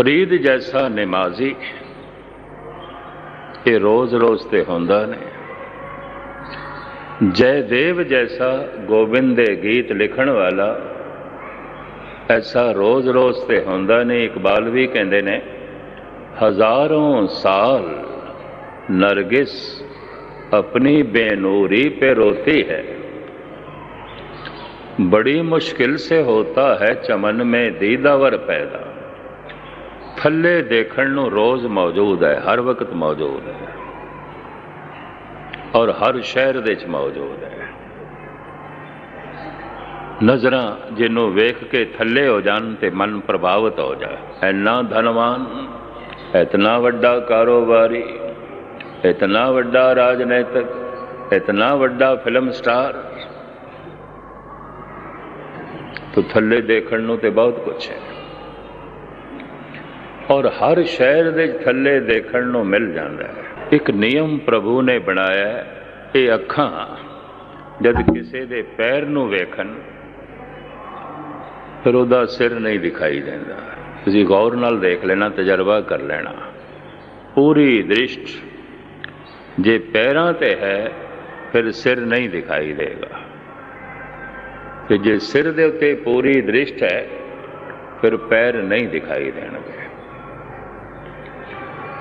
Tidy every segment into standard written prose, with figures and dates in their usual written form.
फरीद जैसा नमाजी ये रोज़ रोज़ ते होंदा ने। जयदेव जैसा गोबिंद दे गीत लिखण वाला ऐसा रोज़ रोज़ ते होंदा ने। इकबाल भी कहते ने, हज़ारों साल नरगिस अपनी बेनूरी पे रोती है, बड़ी मुश्किल से होता है चमन में दीदावर पैदा। थल्ले देखण नूं रोज़ मौजूद है, हर वक्त मौजूद है और हर शहर दे च मौजूद है। नज़रां जिन्हों वेख के थल्ले हो जान ते मन प्रभावित हो जाए। इन्ना धनवान, इतना वड्डा कारोबारी, इतना वड्डा राजनीतिक, इतना वड्डा फिल्म स्टार, तो थल्ले देखण नूं ते बहुत कुछ है और हर शहर दे थल्ले देखण नूं मिल जाता है। एक नियम प्रभु ने बनाया है, ये अखां जद किसी दे पैर नूं वेखन फिर उहदा सिर नहीं दिखाई देता। तुसीं गौर नाल देख लेना, तजर्बा कर लेना। पूरी दृष्टि जे पैरां ते है फिर सिर नहीं दिखाई देगा, ते जे सिर दे उत्ते पूरी दृष्टि है फिर पैर नहीं दिखाई देंगे।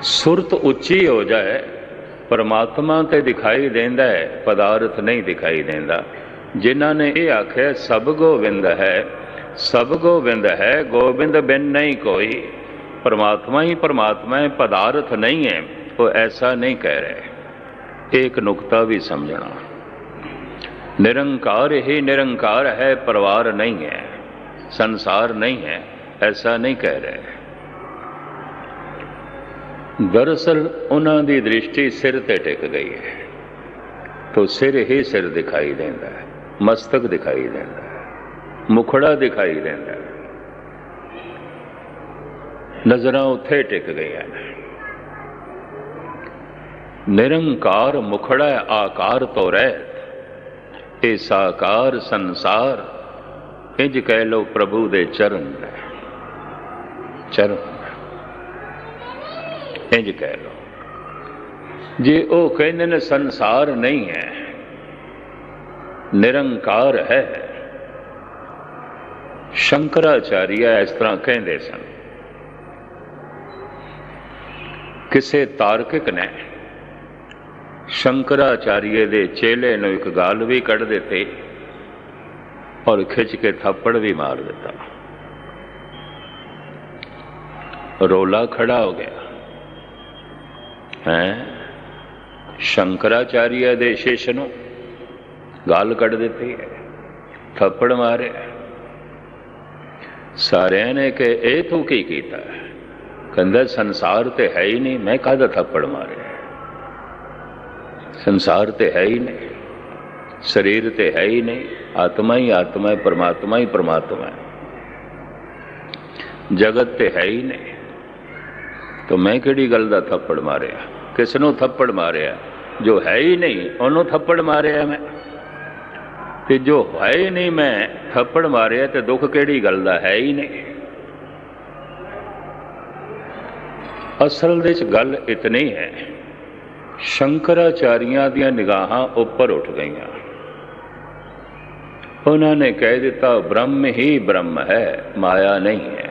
सुरत उच्ची हो जाए परमात्मा ते दिखाई देंदा है, पदार्थ नहीं दिखाई देंदा। जिन्हां ने ये आख्या सब गोविंद है, सब गोविंद है, गोविंद बिन नहीं कोई, परमात्मा ही परमात्मा है, पदार्थ नहीं है, वो ऐसा नहीं कह रहे। एक नुक्ता भी समझना, निरंकार ही निरंकार है, परवार नहीं है, संसार नहीं है, ऐसा नहीं कह रहे। दरअसल उन्हां दी दृष्टि सिर ते टिक गई है, तो सिर ही सिर दिखाई देता है, मस्तक दिखाई देता है, मुखड़ा दिखाई देता है। नजरां उत्थे टिक गई हैं। निरंकार मुखड़ा आकार तो रहत, ये साकार संसार, इंज कह लो प्रभु दे चरण, चरण इंज कह लो। जे वो कहते ने संसार नहीं है, निरंकार है, शंकराचार्य इस तरह कहते सन। किसे तार्किक ने शंकराचार्य दे चेले ने एक गाल भी कढ़ देते और खिंच के थप्पड़ भी मार देता। रोला खड़ा हो गया है। शंकराचार्य दे शिष्य नूं गाल कढ़ देती है, थप्पड़ मारे। सारिਆਂ ने कि ਇਹ तू की कीता? कहंदा संसार ते है ही नहीं, मैं काहदा थप्पड़ मारे? संसार ते है ही नहीं, शरीर ते है ही नहीं, आत्मा ही आत्मा है, परमात्मा ही परमात्मा है, जगत ते है ही नहीं, तो मैं किहड़ी गल दा थप्पड़ मारिया? किसनों थप्पड़ मारिया? जो है ही नहीं उन्होंने थप्पड़ मारिया मैं, ते जो है ही नहीं मैं थप्पड़ मारिया, ते दुख किहड़ी गल दा? है ही नहीं। असल दे च गल इतनी है, शंकराचार्यां दियां निगाहां उपर उठ गईयां। उन्होंने कह दिता ब्रह्म ही ब्रह्म है, माया नहीं है।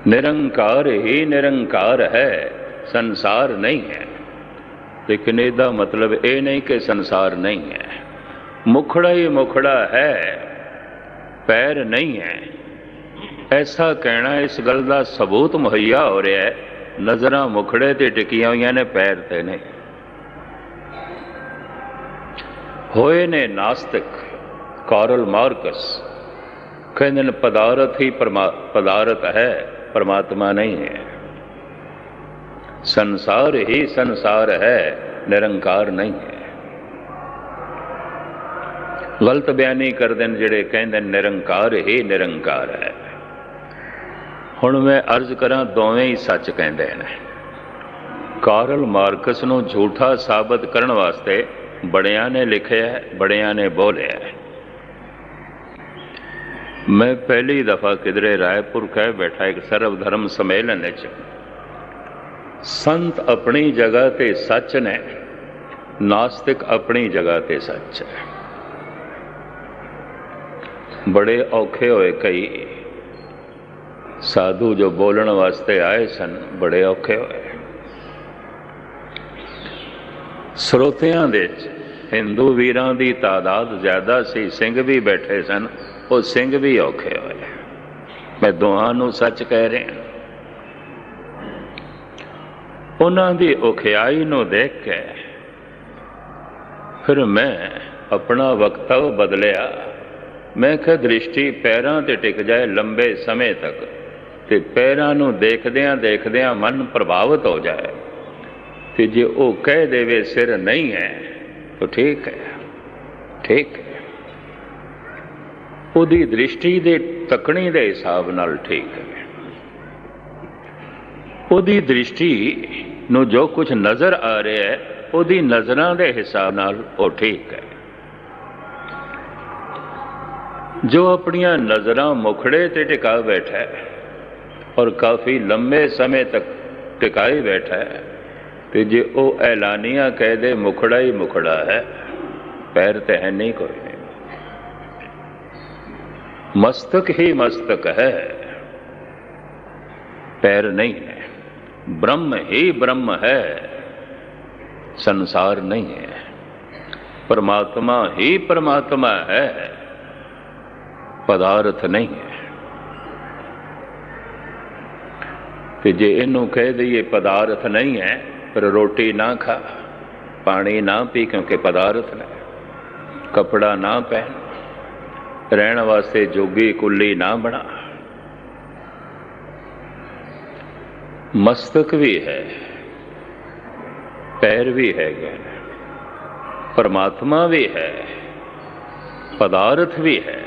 निरंकार ही निरंकार है, संसार नहीं है। लेकिन इसका मतलब ये नहीं कि संसार नहीं है। मुखड़ा ही मुखड़ा है, पैर नहीं है, ऐसा कहना इस गल का सबूत मुहैया हो रहा है। नजरां मुखड़े ते टिकियां हुई ने, पैर ते नहीं। होए ने नास्तिक कार्ल मार्कस, कहते पदार्थ ही पदार्थ है, परमात्मा नहीं है। संसार ही संसार है, निरंकार नहीं है। गलत बयानी करते हैं जिहड़े कहते निरंकार ही निरंकार है। हुण मैं अर्ज करा, दोवें ही सच कहते हैं। कार्ल मार्कस नूं झूठा साबित करने वास्ते बड़ियां ने लिखिया है, बड़ियां ने बोलिया है। मैं पहली दफा किधरे रायपुर कह बैठा एक सर्व धर्म सम्मेलन च, संत अपनी जगह ते सच ने, नास्तिक अपनी जगह ते सच है। बड़े औखे होए कई साधु जो बोलण वास्ते आए सन, बड़े औखे होए। ਸਰੋਤਿਆਂ ਦੇ ਹਿੰਦੂ ਵੀਰਾਂ ਦੀ ਤਾਦਾਦ ਜ਼ਿਆਦਾ ਸੀ, ਸਿੰਘ ਵੀ ਬੈਠੇ ਸਨ, ਉਹ ਸਿੰਘ ਵੀ ਔਖੇ ਹੋਏ। ਮੈਂ ਦੋਹਾਂ ਨੂੰ ਸੱਚ ਕਹਿ ਰਿਹਾ। ਉਹਨਾਂ ਦੀ ਔਖਿਆਈ ਨੂੰ ਦੇਖ ਕੇ ਫਿਰ ਮੈਂ ਆਪਣਾ ਵਕਤਵ ਬਦਲਿਆ। ਮੈਂ ਕਿਹਾ ਦ੍ਰਿਸ਼ਟੀ ਪੈਰਾਂ ਤੇ ਟਿਕ ਜਾਏ ਲੰਬੇ ਸਮੇਂ ਤੱਕ, ਤੇ ਪੈਰਾਂ ਨੂੰ ਦੇਖਦਿਆਂ ਦੇਖਦਿਆਂ ਮਨ ਪ੍ਰਭਾਵਿਤ ਹੋ ਜਾਏ, ਤੇ ਜੇ ਉਹ ਕਹਿ ਦੇਵੇ ਸਿਰ ਨਹੀਂ ਹੈ ਤਾਂ ਠੀਕ ਹੈ, ਠੀਕ ਹੈ। ਉਹਦੀ ਦ੍ਰਿਸ਼ਟੀ ਦੇ ਤੱਕਣੀ ਦੇ ਹਿਸਾਬ ਨਾਲ ਠੀਕ ਹੈ। ਉਹਦੀ ਦ੍ਰਿਸ਼ਟੀ ਨੂੰ ਜੋ ਕੁਝ ਨਜ਼ਰ ਆ ਰਿਹਾ ਹੈ, ਉਹਦੀ ਨਜ਼ਰਾਂ ਦੇ ਹਿਸਾਬ ਨਾਲ ਉਹ ਠੀਕ ਹੈ। ਜੋ ਆਪਣੀਆਂ ਨਜ਼ਰਾਂ ਮੁਖੜੇ ਤੇ ਟਿਕਾ ਬੈਠਾ ਹੈ ਔਰ ਕਾਫੀ ਲੰਬੇ ਸਮੇਂ ਤੱਕ ਟਿਕਾਈ ਬੈਠਾ ਹੈ, ਤੇ ਜੇ ਉਹ ਐਲਾਨੀਆਂ ਕਹਿ ਦੇ ਮੁਖੜਾ ਹੀ ਮੁਖੜਾ ਹੈ, ਪੈਰ ਤੇ ਹੈ ਨਹੀਂ ਕੋਈ ਨਹੀਂ, ਮਸਤਕ ਹੀ ਮਸਤਕ ਹੈ, पैर नहीं है, ब्रह्म ही ब्रह्म है, संसार नहीं है, परमात्मा ही परमात्मा है, पदार्थ नहीं है। तो जे इनू कह दईए पदार्थ नहीं है, फिर रोटी ना खा, पानी ना पी, क्योंकि पदार्थ नहीं, कपड़ा ना पहन, रहन वास्ते जोगी कुल्ली ना बना। मस्तक भी है, पैर भी है, परमात्मा भी है, पदार्थ भी है।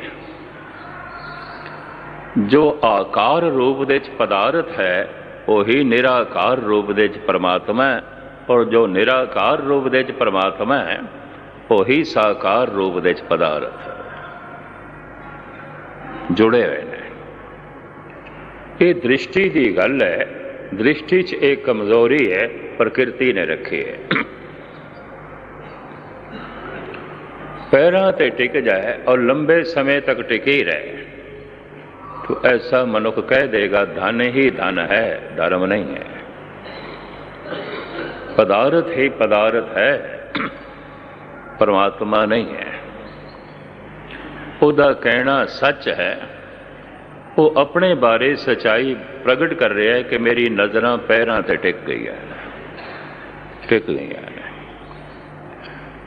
जो आकार रूप दे पदार्थ है वही निराकार रूप दे परमात्मा है, और जो निराकार रूप दे परमात्मा है वही साकार रूप दे पदार्थ है, जुड़े हुए ने। ये दृष्टि की गल है। दृष्टि च एक कमजोरी है, प्रकृति ने रखी है। पैरों ते टिक जाए और लंबे समय तक टिकी रहे तो ऐसा मनुष्य कह देगा धन ही धन है, धर्म नहीं है। पदार्थ ही पदार्थ है, परमात्मा नहीं है। उदा कहना सच है। वो अपने बारे सच्चाई प्रगट कर रहा है कि मेरी नजरां पैरां ते टिक गई है, टिक गई है।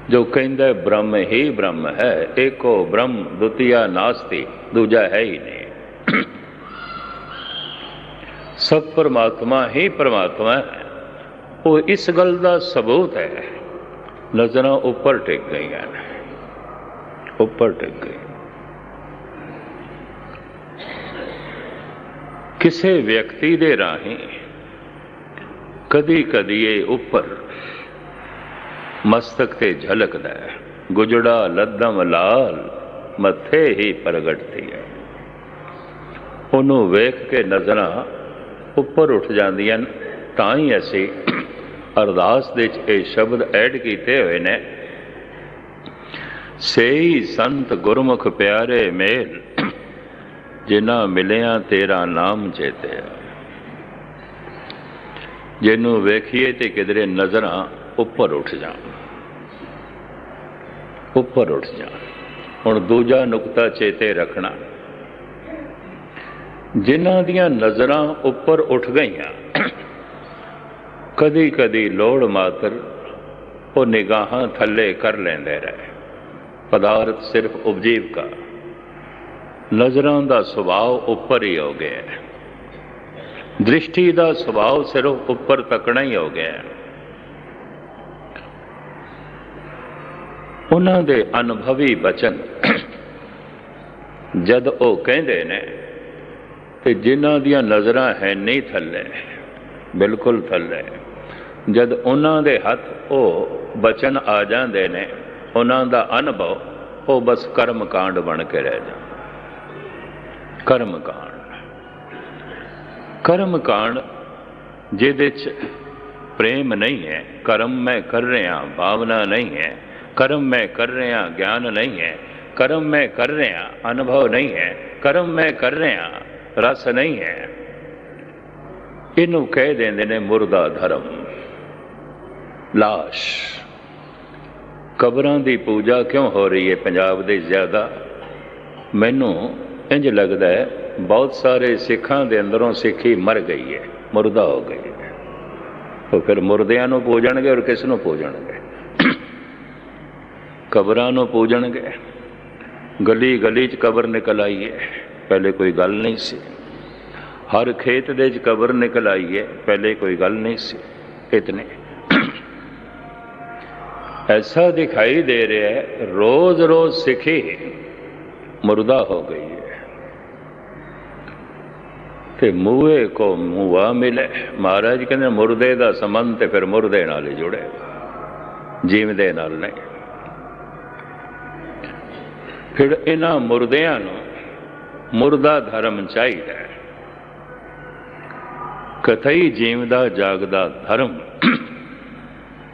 जो कहता ब्रह्म ही ब्रह्म है, एको ब्रह्म द्वितीया नास्ति, दूजा है ही नहीं, सब परमात्मा ही परमात्मा है। वो इस गल का सबूत है, नजरां उपर टिक गई हैं, उपर टिक गई। किसी व्यक्ति दे राही कदी कदी ये उपर मस्तक ते झलकदा है, गुजड़ा लद्दम लाल मथे ही प्रगटती है। उन्होंने वेख के नजरां उपर उठ जांदियां। तां ही असी अरदास दे ये शब्द ऐड किए हुए ने, सेई संत गुरमुख प्यारे मेल, जिन्ना मिलिया तेरा नाम चेते। जिन्हों वेखिए तो किधरे नजरां उपर उठ जान, उपर उठ जान। हुण दूजा नुकता चेते रखना, जिन्हां दियां नजरां उपर उठ गईयां, कदी कदी लोड़ मात्र वो निगाहां थले कर लेंदे रहे। पदार्थ सिर्फ उपजीविका, नजरां दा सुभाव उपर ही हो गया, दृष्टि का सुभाव सिर्फ उपर तकना ही हो गया। उन्हां दे अनुभवी बचन जद वो कहते ने ते जिन्हां दियां नजरां है नहीं थले, बिल्कुल थले, जद उन्हां दे हथ वो बचन आ जाते ने, उन्हां दा अनुभव वो बस कर्म कांड बन के रह जाता। ਕਰਮ ਕਾਂਡ। ਕਰਮ ਕਾਂਡ ਜਿਹਦੇ 'ਚ ਪ੍ਰੇਮ ਨਹੀਂ ਹੈ, ਕਰਮ ਮੈਂ ਕਰ ਰਿਹਾ ਭਾਵਨਾ ਨਹੀਂ ਹੈ, ਕਰਮ ਮੈਂ ਕਰ ਰਿਹਾ ਗਿਆਨ ਨਹੀਂ ਹੈ, ਕਰਮ ਮੈਂ ਕਰ ਰਿਹਾ ਅਨੁਭਵ ਨਹੀਂ ਹੈ, ਕਰਮ ਮੈਂ ਕਰ ਰਿਹਾ ਰਸ ਨਹੀਂ ਹੈ, ਇਹਨੂੰ ਕਹਿ ਦਿੰਦੇ ਨੇ ਮੁਰਦਾ ਧਰਮ, ਲਾਸ਼। ਕਬਰਾਂ ਦੀ ਪੂਜਾ ਕਿਉਂ ਹੋ ਰਹੀ ਹੈ ਪੰਜਾਬ ਦੇ ਜ਼ਿਆਦਾ? ਮੈਨੂੰ ਇੰਝ ਲੱਗਦਾ ਹੈ ਬਹੁਤ ਸਾਰੇ ਸਿੱਖਾਂ ਦੇ ਅੰਦਰੋਂ ਸਿੱਖੀ ਮਰ ਗਈ ਹੈ, ਮੁਰਦਾ ਹੋ ਗਈ ਹੈ। ਉਹ ਫਿਰ ਮੁਰਦਿਆਂ ਨੂੰ ਪੂਜਣਗੇ ਔਰ ਕਿਸ ਨੂੰ ਪੂਜਣਗੇ? ਕਬਰਾਂ ਨੂੰ ਪੂਜਣਗੇ। ਗਲੀ ਗਲੀ 'ਚ ਕਬਰ ਨਿਕਲ ਆਈ ਹੈ, ਪਹਿਲੇ ਕੋਈ ਗੱਲ ਨਹੀਂ ਸੀ। ਹਰ ਖੇਤ ਦੇ 'ਚ ਕਬਰ ਨਿਕਲ ਆਈ ਹੈ, ਪਹਿਲੇ ਕੋਈ ਗੱਲ ਨਹੀਂ ਸੀ। ਇਤਨੇ ऐसा दिखाई दे रहा है रोज रोज सिखी मुर्दा हो गई है। ते मूहे को मुआ मिले, महाराज कहते मुर्दे का संबंध तो फिर मुर्दे नाल ही जुड़ेगा, जीवदे नाल नहीं। फिर इन्हां मुर्दियां नूं मुर्दा धर्म चाहिए। कतई जीवदा जागदा धर्म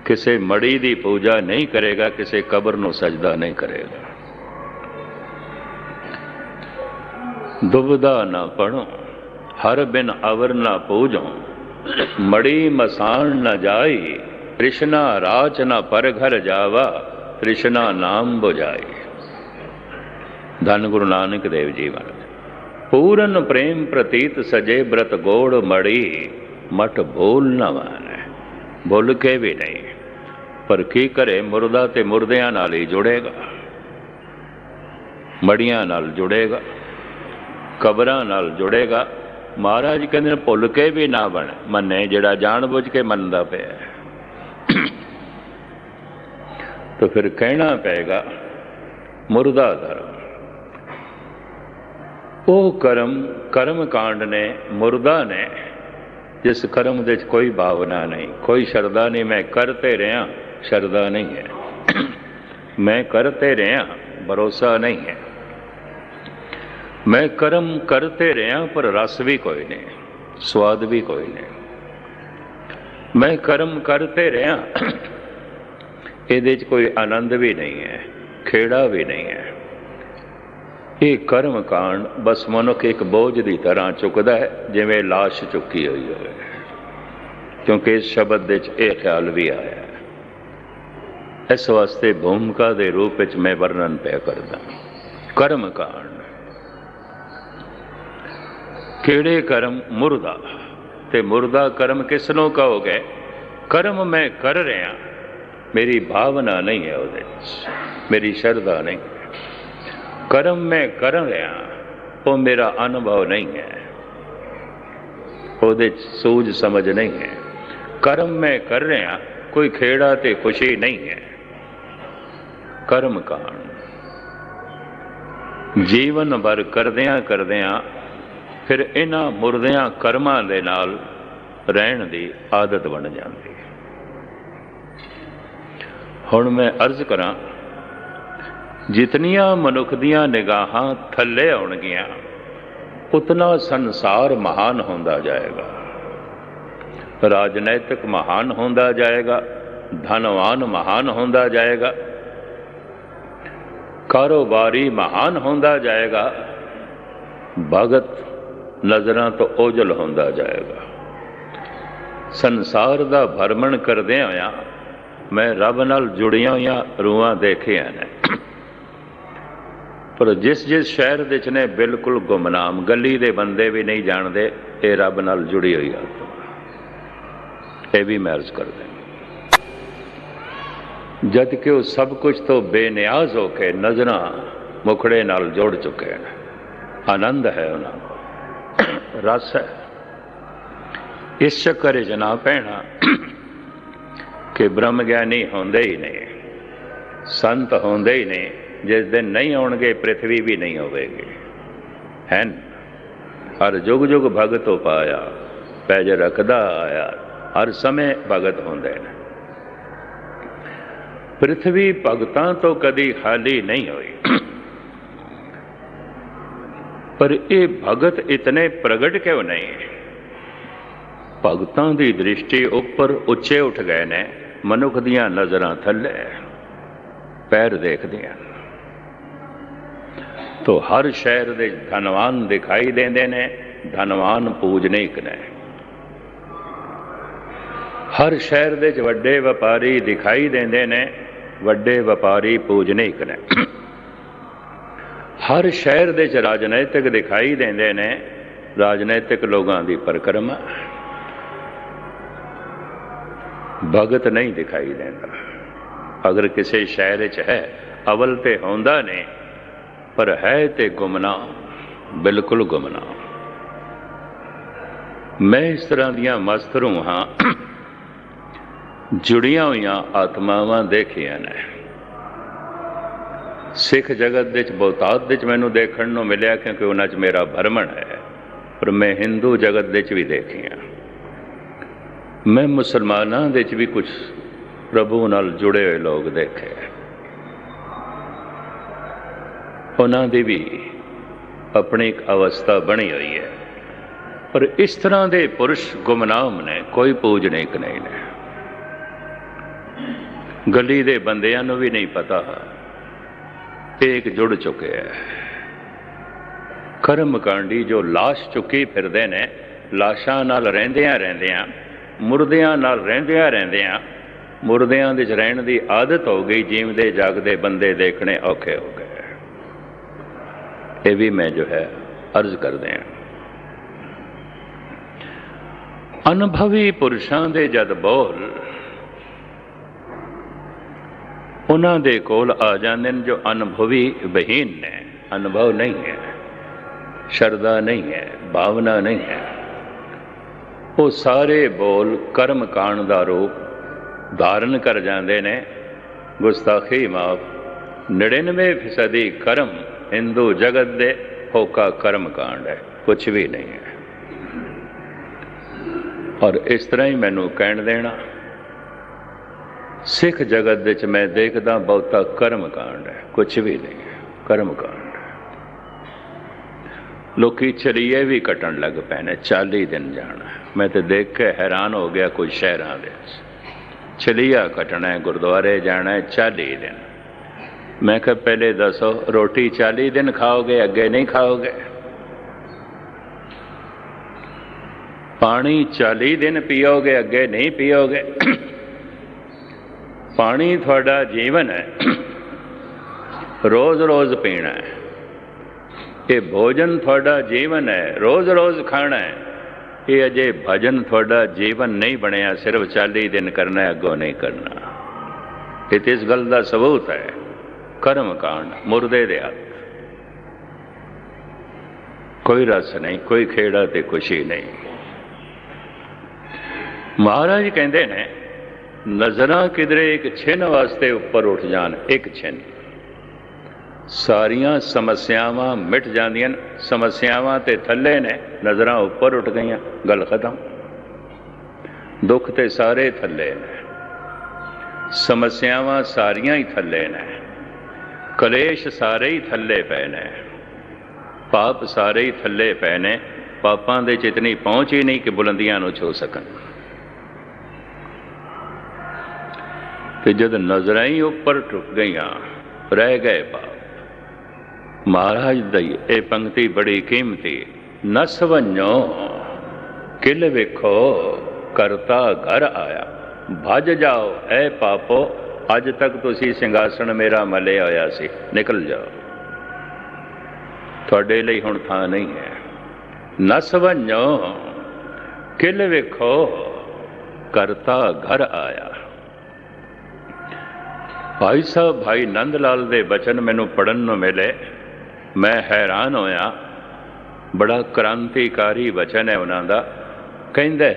किसी मड़ी की पूजा नहीं करेगा, किसी कबर नूं सजदा नहीं करेगा। दुबदा ना पढ़ो हर बिन अवर ना पूजो, मड़ी मसान न जाई, तृष्णा राच न पर घर जावा, तृष्णा नाम बुझाई। धन गुरु नानक देव जी महाराज। पूरन प्रेम प्रतीत सजे व्रत गोड़ मड़ी, मठ भूल न माने, भूल के भी नहीं। पर की करे मुर्दा ते मुर्दियां नाल ही जुड़ेगा, मड़ियां नाल जुड़ेगा, कबरां नाल जुड़ेगा। महाराज कहते भुल के भी ना बने मने, जिहड़ा जान बुझ के मनदा पिया। तो फिर कहना पेगा मुर्दा धर्म। वो कर्म कांड ने, मुर्दा ने, जिस कर्म दे कोई भावना नहीं, कोई शरदा नहीं। मैं करते रहा, शरदा नहीं है। मैं करते रहा, भरोसा नहीं है। मैं कर्म करते रहा पर रस भी कोई नहीं, स्वाद भी कोई नहीं। मैं कर्म करते रहा, ये कोई आनंद भी नहीं है, खेड़ा भी नहीं है। ये कर्म कांड बस मनुख एक बोझ की तरह चुकता है, जिवें लाश चुकी हुई हो। क्योंकि इस शब्द ये ख्याल भी आया। इस वास्ते भूमिका के रूप में मैं वर्णन पे करदा। कर्म कांड केड़े कर्म? मुर्दा। ते मुर्दा कर्म किसनों कहोगे? कर्म मैं कर रहा, मेरी भावना नहीं है उहदे विच, मेरी श्रद्धा नहीं है। कर्म मैं कर रहा, वो मेरा अनुभव नहीं है, उहदे सूझ समझ नहीं है। कर्म मैं कर रहा, कोई खेड़ा ते खुशी नहीं है। कर्म कांड जीवन भर करदियां करदियां फिर इन्हां मुर्दियां कर्मां दे नाल रहण दी आदत बन जाती है। हुण मैं अर्ज करां, जितनियां मनुख दियां निगाहां थल्ले आउणगियां उतना संसार महान होंदा जाएगा, राजनैतिक महान होंदा जाएगा, धनवान महान होंदा जाएगा, कारोबारी महान होंदा जाएगा, भगत नज़रां तो ओझल होंदा जाएगा। संसार दा भरमण करदे होया मैं रब नाल जुड़ियां होइयां रूहां देखियां ने, पर जिस जिस शहर दे च ने बिल्कुल गुमनाम, गली दे बंदे भी नहीं जानते ये रब नाल जुड़ी हुई आत्मा। ये भी मैं अर्ज कर दें, जद कि वो सब कुछ तो बेनियाज होके नजर मुखड़े नाल जोड़ चुके हैं। आनंद है उन्होंने, रस है। इस चक्कर च ना पैना कि ब्रह्म ज्ञानी होंदे ही नहीं, संत होंदे ही नहीं। जिस दिन नहीं आउणगे पृथ्वी भी नहीं होवेगी, है हर जुग जुग भगत हो पाया, पैज रखदा आया, हर समय भगत होंदे ने। पृथ्वी भगतां तो कदी खाली नहीं हुई। पर ये भगत इतने प्रगट क्यों नहीं? भगतां दी दृष्टि उपर उच्चे उठ गए ने, मनुख दियां नज़रां थल्ले, पैर देखदियां। तो हर शहर दे धनवान दिखाई देंदे ने, धनवान पूजनीक ने। हर शहर दे वड्डे व्यापारी दिखाई देंदे ने, वड्डे व्यापारी पूजनीक ने। हर शहर दे राजनैतिक दिखाई देंदे ने, राजनैतिक लोगों की परिक्रमा। भगत नहीं दिखाई देता। अगर किसी शहर च है, अवल ते होंदा नहीं, पर है ते गुमनाम, बिल्कुल गुमनाम। मैं इस तरह दियां मस्त रूहां जुड़ियां हुई आत्मावां देखियां ने। सिख जगत दे बहुतात दे मैनू देखण नूं मिलिया, क्योंकि उन्हां च मेरा भरमण है, पर मैं हिंदू जगत दे भी देखियां। मैं मुसलमानां दे भी कुछ प्रभु नाल जुड़े हुए लोग देखे, उन्हां दी भी अपनी एक अवस्था बनी हुई है। पर इस तरह के पुरुष गुमनाम ने, कोई पूजनीक नहीं ने। गली दे बंदियां नूं भी नहीं पता एक जुड़ चुके हैं। कर्म कांडी जो लाश चुकी फिरदे ने, लाशां नाल रहिंदियां रहिंदियां, मुर्दियां नाल रहिंदियां रहिंदियां, मुर्दियां दे रहण दी आदत हो गई, जीवदे जागदे बंदे देखने औखे हो गए। ये भी मैं जो है अर्ज कर दें। अनुभवी पुरुषां दे जद बोल उन्हां दे कोल आ जांदे ने जो अनुभवी बहीन ने। अनुभव नहीं है, शरदा नहीं है, भावना नहीं है। वो सारे बोल कर्म कांड दा रूप धारण कर जाते ने। गुस्ताखी माफ, 99% कर्म हिंदू जगत दे होका कर्म कांड है, कुछ भी नहीं है। और इस तरह ही मैनू कहण देना, सिख जगत दे च मैं देखदा बहुता कर्म कांड है, कुछ भी नहीं है, कर्म कांड। लोकी चलीए भी कटन लग पे ने, 40 दिन जाना। मैं तो देख के हैरान हो गया, कुछ शहरां दे चलीया कटना है, गुरुद्वारे जाना है 40 दिन। मैं कहा पहले दसो, रोटी 40 दिन खाओगे, अगे नहीं खाओगे? पानी 40 दिन पियोगे, अगे नहीं पियोगे? पानी थोड़ा जीवन है, रोज रोज पीना है। ये भोजन थोड़ा जीवन है, रोज रोज खाना है। ये अजे भजन थोड़ा जीवन नहीं बनया, सिर्फ 40 दिन करना है, अगों नहीं करना। ये इस गल का सबूत है। कर्म कांड मुर्दे दे हथ, कोई रस नहीं, कोई खेड़ा ते खुशी नहीं। महाराज कहते ने, नजरां किधरे एक छिन वास्ते उपर उठ जान, एक छिन, सारियां समस्यावां मिट जांदियां। समस्यावां ते थल्ले ने, नजरां उपर उठ गईयां, गल खत्म। दुख ते सारे थल्ले ने, समस्यावां सारियां ही थल्ले ने, कलेश सारे ही थल्ले पे ने, पाप सारे ही थल्ले पे ने। पापां दे च इतनी पहुंच ही नहीं कि बुलंदियां नूं छू सकन। ते जद नजरां ही उपर टुट गईयां, रह गए पाप। महाराज दी ये पंक्ति बड़ी कीमती, नस वञो किल वेखो करता घर आया। भज जाओ ऐ पापो, अज तक तुसी सिंघासन मेरा मलिया होया सी, निकल जाओ, तुहाडे लई हुण थां नहीं है। नस वञो किल वेखो करता घर आया। भाई साहब भाई नंद लाल दे बचन मैनू पढ़न नूं मिले, मैं हैरान होया। बड़ा क्रांतिकारी वचन है उन्हां दा। कहंदे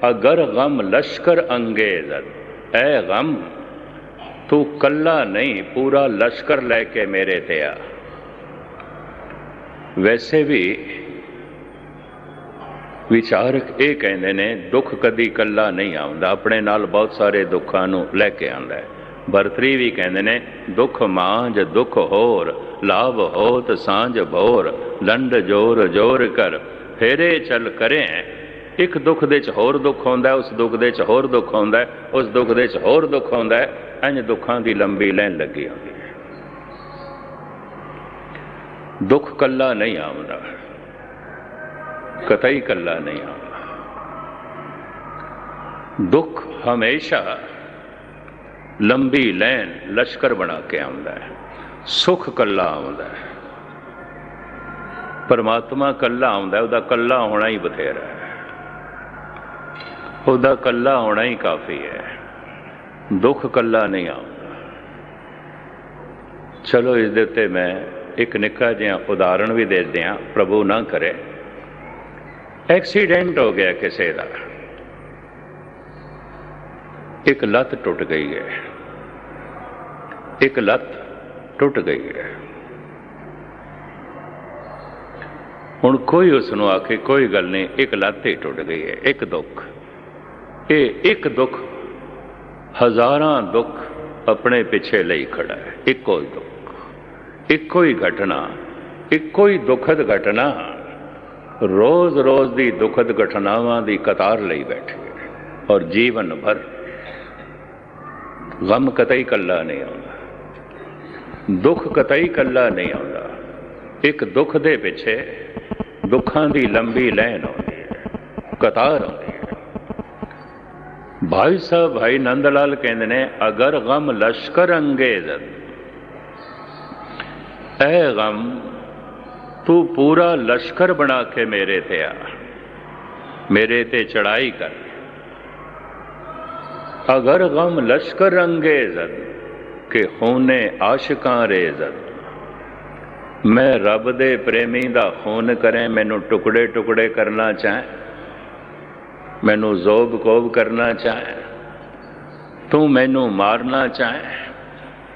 अगर गम लश्कर अंगेज, ऐ गम तू कल्ला नहीं, पूरा लश्कर लैके मेरे ते आ। वैसे भी विचारक ये कहते ने, दुख कदी कल्ला नहीं आउंदा, अपने नाल बहुत सारे दुखों नूं लैके आंदा है। भरतरी भी कहते ने, दुख मांझ दुख होर लाभ होत सांझ भोर, लंड जोर जोर कर, फेरे चल करें। एक दुख दे च होर दुख आउंदा, उस दुख दे च होर दुख आउंदा, उस दुख दे च होर दुख आउंदा, इंज दुखां दी लंबी लाइन लगी होंदी है। दुख कल्ला नहीं आउंदा, कतई कल्ला नहीं आउंदा। दुख हमेशा लंबी लैन लश्कर बना के आउंदा है, सुख कल्ला आउंदा है। परमात्मा कल्ला आउंदा है, उहदा कल्ला होना ही बथेरा है, उहदा कल्ला होना ही काफ़ी है, दुख कल्ला नहीं आउंदा। चलो इस दे उत्ते मैं एक निक्का जिहा उदाहरण भी दे दियां, प्रभु ना करे। एक्सीडेंट हो गया किसी का, एक लत टुट गई है, एक लत टुट गई है। हुण कोई उसनों आखे कोई गल नहीं, एक लत ही टुट गई है, एक दुख। ये एक दुख हजारां दुख अपने पिछे लई खड़ा है। इको ही दुख, इको ही घटना, इको ही दुखद घटना रोज रोज दी दुखद घटनावां दी कतार लई बैठी है, और जीवन भर गम कतई कल्ला नहीं आउंदा, दुख कतई कल्ला नहीं आउंदा। एक दुख दे पिछे दुखां दी लंबी लैन आउंदी है, कतार आउंदी है। भाई साहब भाई नंद लाल कहते ने, अगर गम लश्कर अंगेज, ऐ गम तू पूरा लश्कर बना के मेरे ते आ, मेरे ते चढ़ाई कर। अगर गम लश्कर अंगेजद के खूने आशिकां रेजद, मैं रब दे प्रेमी दा खून करें, मैनू टुकड़े टुकड़े करना चाहे, मैनू जोब कोब करना चाहे, तू मैनू मारना चाहे,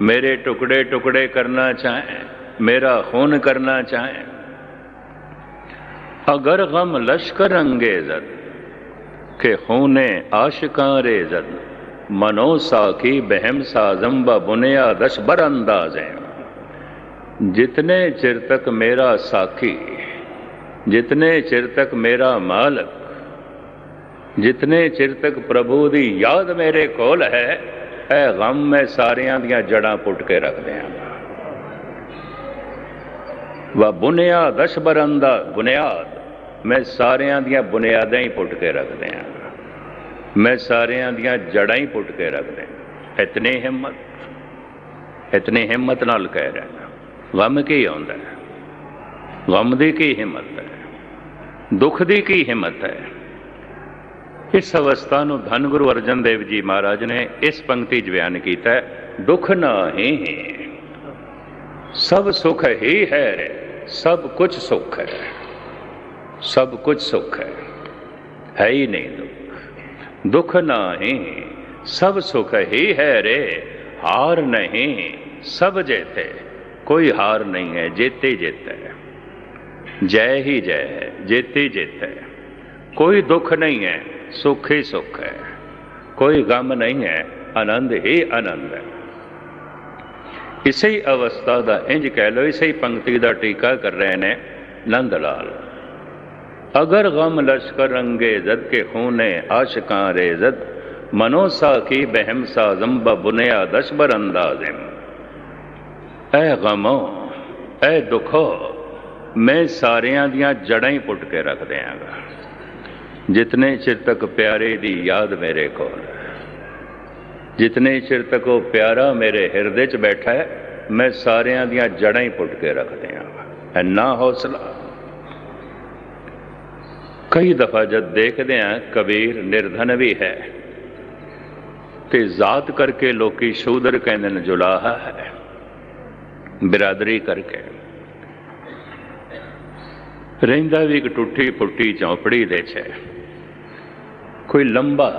मेरे टुकड़े टुकड़े करना चाहे, मेरा खून करना चाहे। अगर गम लश्कर अंगेजद के खूने आशिकां रेजद, मनो साकी बहम साजम ब बुनिया दश बर अंदाज़े। जितने चिर तक मेरा साकी, जितने चिर तक मेरा मालक, जितने चिर तक प्रभु दी याद मेरे कोल है, ऐ गम मैं सारियां दियां जड़ां पुट के रख दियां। व बुनिया दश बरंदा, बुनियाद मैं सारियां दियां बुनियादां ही पुट के रख दियां, मैं सारियां दियां जड़ां ही पुट के रख दियां। इतनी हिम्मत नाल कह रहा, गम की आउंदा है, गम दी की हिम्मत है, दुख दी की हिम्मत है। इस अवस्था नूं धन गुरु अर्जन देव जी महाराज ने इस पंक्ति च बयान किया है, दुख नाही सब सुख ही है रे, सब कुछ सुख है, सब कुछ सुख है ही नहीं दुख। दुख नाही सब सुख ही है रे, हार नहीं सब जेते, कोई हार नहीं है, जेते ही जेता है, जय ही जय है, जेते ही जेता है। कोई दुख नहीं है, सुख ही सुख है, कोई गम नहीं है, आनंद ही आनंद है। इसे ही अवस्था का इंज कह लो, इसे ही पंक्ति का टीका कर रहे ने नंद लाल। अगर गम लश्कर अंगेजद के खूने आशिकां रेजद, मनो साकी बहम साजम ब बुनिया दश बर अंदाज़िम। ऐ गमो, ऐ दुखो, मैं सारियां दियां जड़ां ही पुट के रख दियांगा। जितने चिर तक प्यारे दी याद मेरे को, जितने चिर तक वो प्यारा मेरे हिरदे च बैठा है, मैं सारियां दियां जड़ां ही पुट के रख दियांगा। इन्ना हौसला। कई दफा जब देखते हैं कबीर निर्धन भी है ते जात करके लोकी शूदर कहते हैं, जुलाहा है, बिरादरी करके रहिंदा भी एक टुटी फुटी झोंपड़ी दे छे, कोई लंबा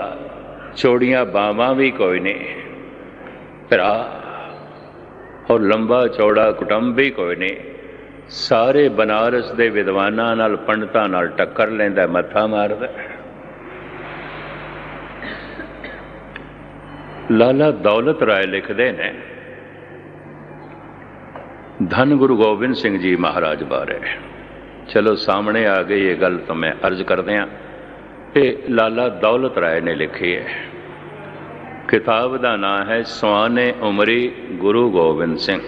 चौड़ियां बावां भी कोई नहीं, भरा और लंबा चौड़ा कुटुंब भी कोई नहीं। सारे बनारस दे विद्वानां नाल पंडितां नाल टक्कर लैंदा, मत्था मारदा। लाला दौलत राय लिखते ने, धन गुरु गोबिंद सिंह जी महाराज बारे। चलो सामने आ गई ये गल तो मैं अर्ज कर दिया। ये लाला दौलत राय ने लिखी है। किताब का नाम है सुआने उमरी गुरु गोबिंद सिंह।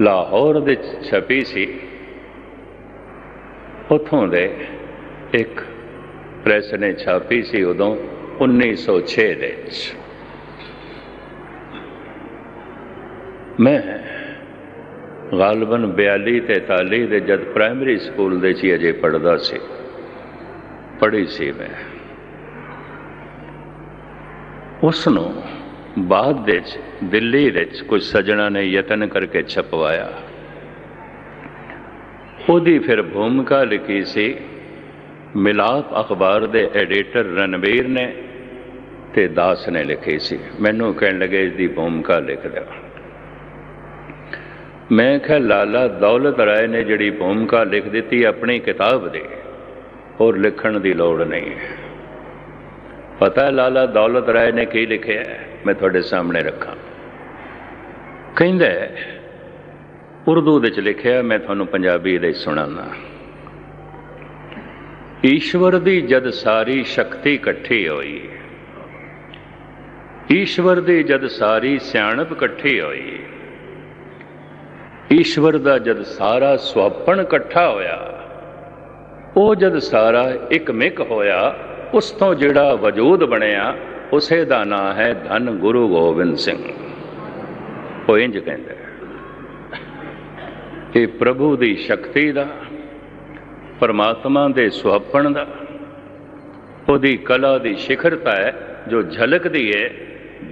लाहौर दे छपी सी, उतों दे एक प्रेस ने छापी सी उदों 1906 दे। मैं गालबन 42-43 दे जद प्राइमरी स्कूल दे ची अजे पढ़दा सी, पढ़ी सी मैं। उसनों बाद दे दिल्ली दे कुछ सज्जणा ने यतन करके छपवाया। उहदी फिर भूमिका लिखी सी मिलाप अखबार दे एडिटर रणबीर ने ते दास ने लिखी सी। मैनू कहन लगे इसकी भूमिका लिख दो। मैं क्या लाला दौलत राय ने जिहड़ी भूमिका लिख दी अपनी किताब दी, और लिखण की लोड़ नहीं है। पता है लाला दौलत राय ने की लिखे है? मैं थोड़े सामने रखा। कहंदा उर्दू दे च लिखिया, मैं थानू पंजाबी दे सुणाना। ईश्वर दी जद सारी शक्ति इकट्ठी होई, ईश्वर दी जद सारी सियाणप इकट्ठी होई, ईश्वर दा जद सारा सुहापण इकट्ठा होया, वो जद सारा एक मिक होया, उस तो जिहड़ा वजूद बनिया उसे दा नाम है धन गुरु गोबिंद सिंह। वो इंज कहंदा ये प्रभु दी शक्ति दा, परमात्मा दे सुहापण दा, उहदी कला दी शिखरता है जो झलकदी है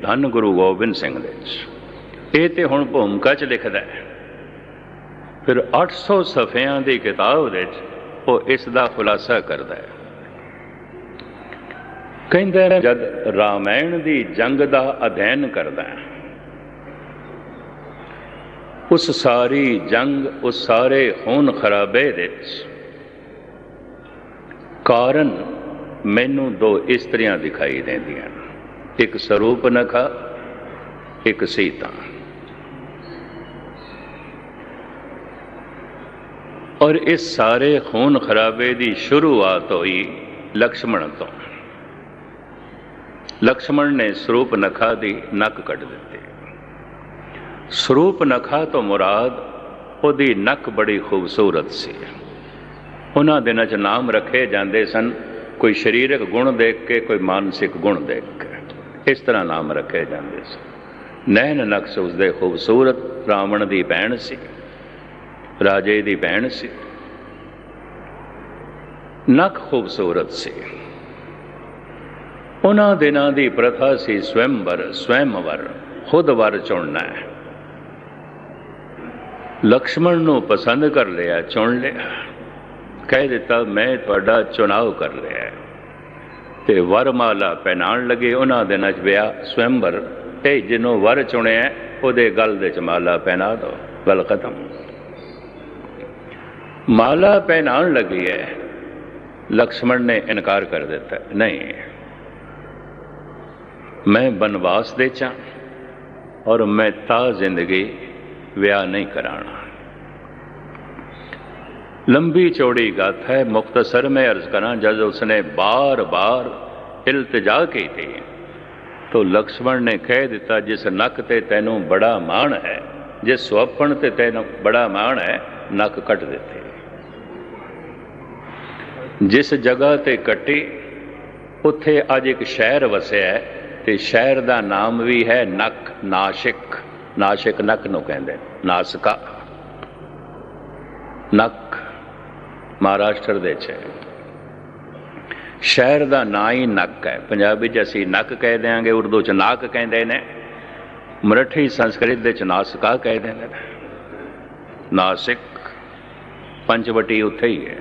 धन गुरु गोबिंद सिंह दे। ये तो हुण भूमिका च लिखदा है। फिर 800 सफ़ियां की किताब दे वो इसका खुलासा करता है। कहंदा जद रामायण की जंग का अध्ययन करदा है, उस सारी जंग, उस सारे खून खराबे दे कारण मैनू 2 इस्त्रियां दिखाई देंदियां, एक सरूपनखा, एक सीता। और इस सारे खून खराबे की शुरुआत हुई लक्ष्मण तो। लक्ष्मण ने सरूपनखा की नक कट दी। सरूपनखा तो मुराद उहदी नक बड़ी खूबसूरत सी। उन्हां दिनां च नाम रखे जाते सन, कोई शरीरक गुण देख के, कोई मानसिक गुण देख के, इस तरह नाम रखे जाते सन। नैन नक्श उसदे खूबसूरत, रावण की भैण सी, राजे की भैण सी, नक खूबसूरत सी। उन्हां दिनां दी प्रथा सी स्वयंवर, खुद वर चुनना है। लक्ष्मण नू पसंद कर लिया, चुन लिया, कह दिता मैं तुहाडा चुनाव कर लिया, ते वरमाला पहनाण लगे। उन्हां दिनां च विआह स्वयंवर, जिन्हों वर चुनिया उहदे गल दे च माला पहना दो, गल खत्म। माला पहनाण लगी है, लक्ष्मण ने इनकार कर दिता, नहीं मैं बनवास दे चा और मैं ता जिंदगी विआह नहीं कराना। लंबी चौड़ी गाथा है, मुख्तसर में अर्ज करा। जब उसने बार बार इल्तिजा की थी तो लक्ष्मण ने कह दिता, जिस नक ते तैनू बड़ा माण है, जिस सुहापण ते तैनू बड़ा माण है, नक कट देते। जिस जगह ते कटी उत्थे अज एक शहर वसिया है, ते शहर का नाम भी है नक, नाशिक। नाशिक नक नूं कहंदे, नासका नक महाराष्ट्र दे च शहर का ना ही नक है। पंजाबी च असीं नक कह देंगे, उर्दू च नाक कहते हैं, मराठी संस्कृत दे च नासका कह देंगे। नासिक पंचवटी उत्थे ही है,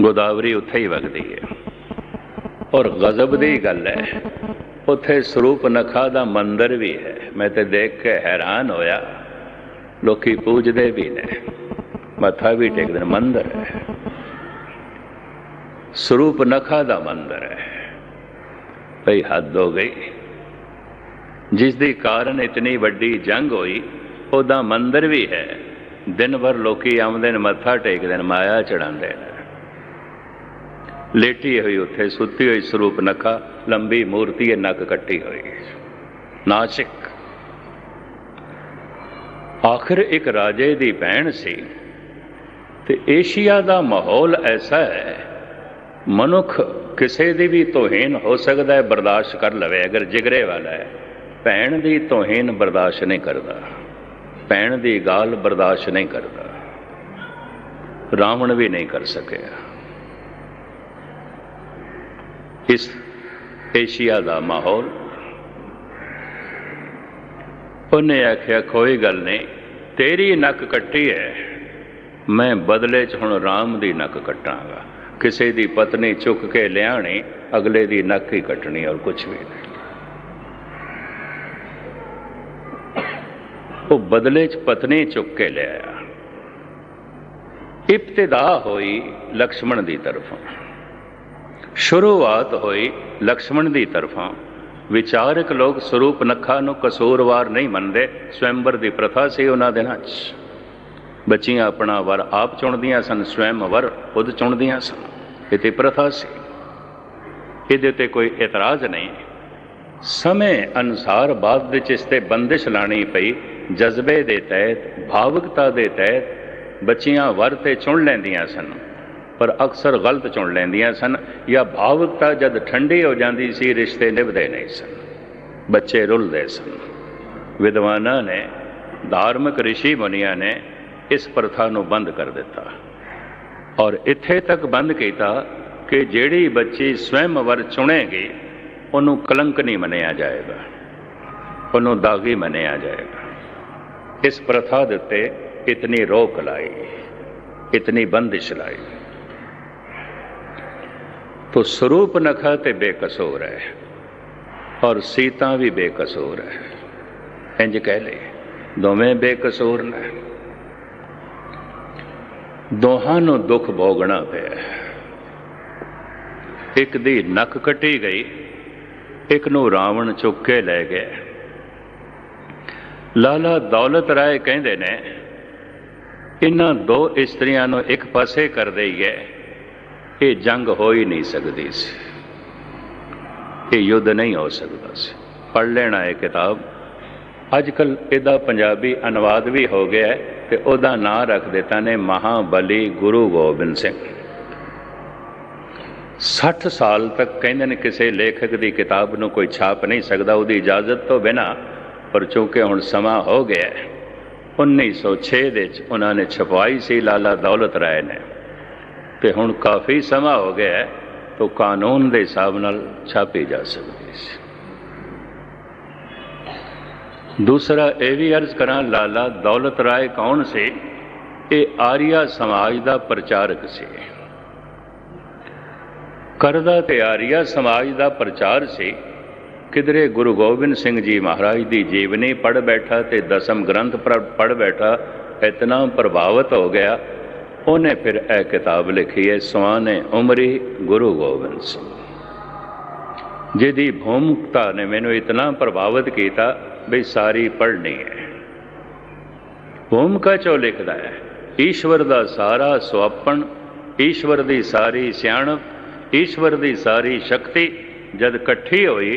गोदावरी उत्थे ही वगदी है। और गजब की गल है, उत्थे सरूपनखा दा मंदिर भी है। मैं तो देख के हैरान होया, लोकी पूजदे भी ने, मत्था भी टेकदे ने। मंदिर है, सरूपनखा दा मंदिर है। भाई हद हो गई। जिस दी कारण इतनी वड्डी जंग हुई, उहदा मंदिर भी है। दिन भर लोकी आउंदे ने, मत्था टेकदे ने, माया चढ़ाते हैं। लेटी हुई उत्थे सुती हुई स्वरूप नखा, लंबी मूर्ति है, नक कट्टी हुई, नासिक। आखिर एक राजे दी भैन सी। ते एशिया दा माहौल ऐसा है, मनुख किसी दी भी तोहीन हो सकता है, बर्दाश्त कर लवे अगर जिगरे वाला है। भैन दी तोहीन बर्दाश्त नहीं करता, भैन दी गाल बर्दाश्त नहीं करता। रावण भी नहीं कर सके। इस एशिया दा माहौल। उन्हें आख्या कोई गल नहीं, तेरी नक कट्टी है, मैं बदले च हुण राम दी नक कट्टांगा। किसी दी पत्नी चुक के लियाणी, अगले दी नक ही कटनी, और कुछ भी नहीं। वो बदले च पत्नी चुक के लिया। इब्तिदा हुई लक्ष्मण दी तरफों, शुरुआत हुई लक्ष्मण दी तरफों। विचारक लोग स्वरूप नखा नूं कसूरवार नहीं मनते। स्वयंवर की प्रथा सी उन्हां दिनां च। बच्चियां अपना वर आप चुनदियां सन, स्वयं वर खुद चुनदियां सन। ये तो प्रथा सी, इहदे ते कोई एतराज़ नहीं। समय अनुसार बाद विच इस ते बंदिश लानी पई। जज्बे दे तहत, भावुकता दे तहत बच्चियां वर ते चुन लैंदियां सन, पर अक्सर गलत चुन लैंदियां सन। या भावुकता जद ठंडी हो जाती सी, रिश्ते निभदे नहीं सन, बच्चे रुलदे सन। विद्वानां ने, धार्मिक ऋषि मुनियां ने इस प्रथा नूं बंद कर दिता, और इत्थे तक बंद किया कि जिहड़ी बच्ची स्वयं वर चुनेगी, उन्हों कलंक नहीं मनिया जाएगा, उन्हों दागी मनिया जाएगा। इस प्रथा दे उत्ते इतनी रोक लाई, इतनी बंदिश लाई। तो स्वरूप नखा ते बेकसूर है, और सीता भी बेकसूर है। इंज कह ले, दोवें बेकसूर ने। दोहां नूं दुख भोगना पिया। एक दी नक कटी गई, एक नूं रावण चुक के लै गया। लाला दौलत राय कहंदे ने, इन्हां दो इस्त्रियां नूं एक पासे कर दईए, ये जंग हो ही नहीं सकती सी, ये युद्ध नहीं हो सकता सी। पढ़ लेना है किताब। अजकल इहदा पंजाबी अनुवाद भी हो गया है, तो उहदा नाम रख दिता ने महाबली गुरु गोबिंद सिंह। 60 साल तक कहते ने किसी लेखक की किताब नूं कोई छाप नहीं सकता उसकी इजाजत तो बिना। पर चूंकि हुण समा हो गया, 1906 दे उन्होंने छपवाई सी लाला दौलत राय ने, तो हुण काफ़ी समा हो गया है, तो कानून के हिसाब नाल छापी जा सकती सी। दूसरा यह भी अर्ज करा, लाला दौलत राय कौन से? ये आर्या समाज का प्रचारक से। करदा ते आर्या समाज का प्रचार से। किधरे गुरु गोबिंद सिंह जी महाराज की जीवनी पढ़ बैठा, तो दसम ग्रंथ पढ़ बैठा, इतना प्रभावित हो गया, उन्हें फिर यह किताब लिखी है, सुहाने उमरी गुरु गोबिंद सिंह। जिहदी भूमिकता ने मैनू इतना प्रभावित किया भी सारी पढ़नी है। भूमिका चो लिखता है, ईश्वर का सारा सुअपन, ईश्वर की सारी सियाणप, ईश्वर की सारी शक्ति जद कट्ठी हुई,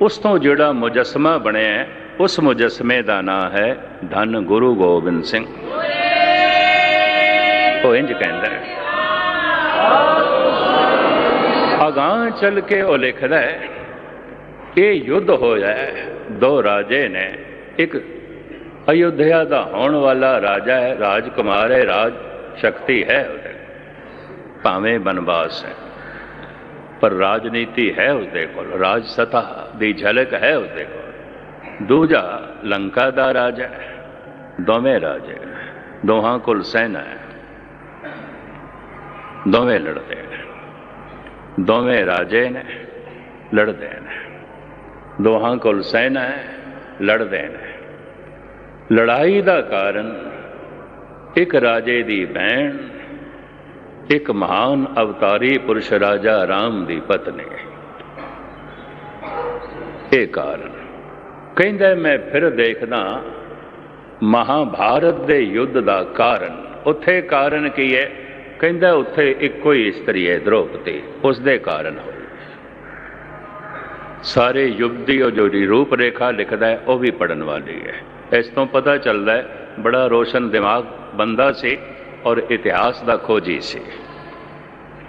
उस तो जिहड़ा मुजस्मा बनया, उस मुजस्मे का नाम है धन गुरु गोबिंद सिंह। वो इंज कहता है। अगां चल के वो लिखता है, ये युद्ध होया है, दो राजे ने। एक अयोध्या का होने वाला राजा है, राजकुमार है, राज शक्ति है, भावें बनवास है, पर राजनीति है उसदे कोल, राज सत्ता दी झलक है उसदे कोल। दूजा लंका दा राजा है, दोवें राजे, दोहां कोल सेना है, दोवें लड़ते हैं, दोवें राजे ने लड़ते हैं, दोहां कोल सेना है, लड़ते हैं। लड़ाई का कारण एक राजे दी भैन, एक महान अवतारी पुरुष राजा राम दी पत्नी। ये कारण ਕਹਿੰਦਾ ਮੈਂ ਫਿਰ ਦੇਖਦਾ ਮਹਾਭਾਰਤ ਦੇ ਯੁੱਧ ਦਾ ਕਾਰਨ। ਉੱਥੇ ਕਾਰਨ ਕੀ ਹੈ? ਕਹਿੰਦਾ ਉੱਥੇ ਇੱਕੋ ਹੀ ਇਸਤਰੀ ਹੈ, ਦ੍ਰੋਪਦੀ, ਉਸ ਦੇ ਕਾਰਨ ਹੋਈ। ਸਾਰੇ ਯੁੱਧ ਦੀ ਉਹ ਜਿਹੜੀ ਰੂਪ ਰੇਖਾ ਲਿਖਦਾ ਹੈ ਉਹ ਵੀ ਪੜ੍ਹਨ ਵਾਲੀ ਹੈ। ਇਸ ਤੋਂ ਪਤਾ ਚੱਲਦਾ ਹੈ ਬੜਾ ਰੋਸ਼ਨ ਦਿਮਾਗ ਬੰਦਾ ਸੀ ਔਰ ਇਤਿਹਾਸ ਦਾ ਖੋਜੀ ਸੀ,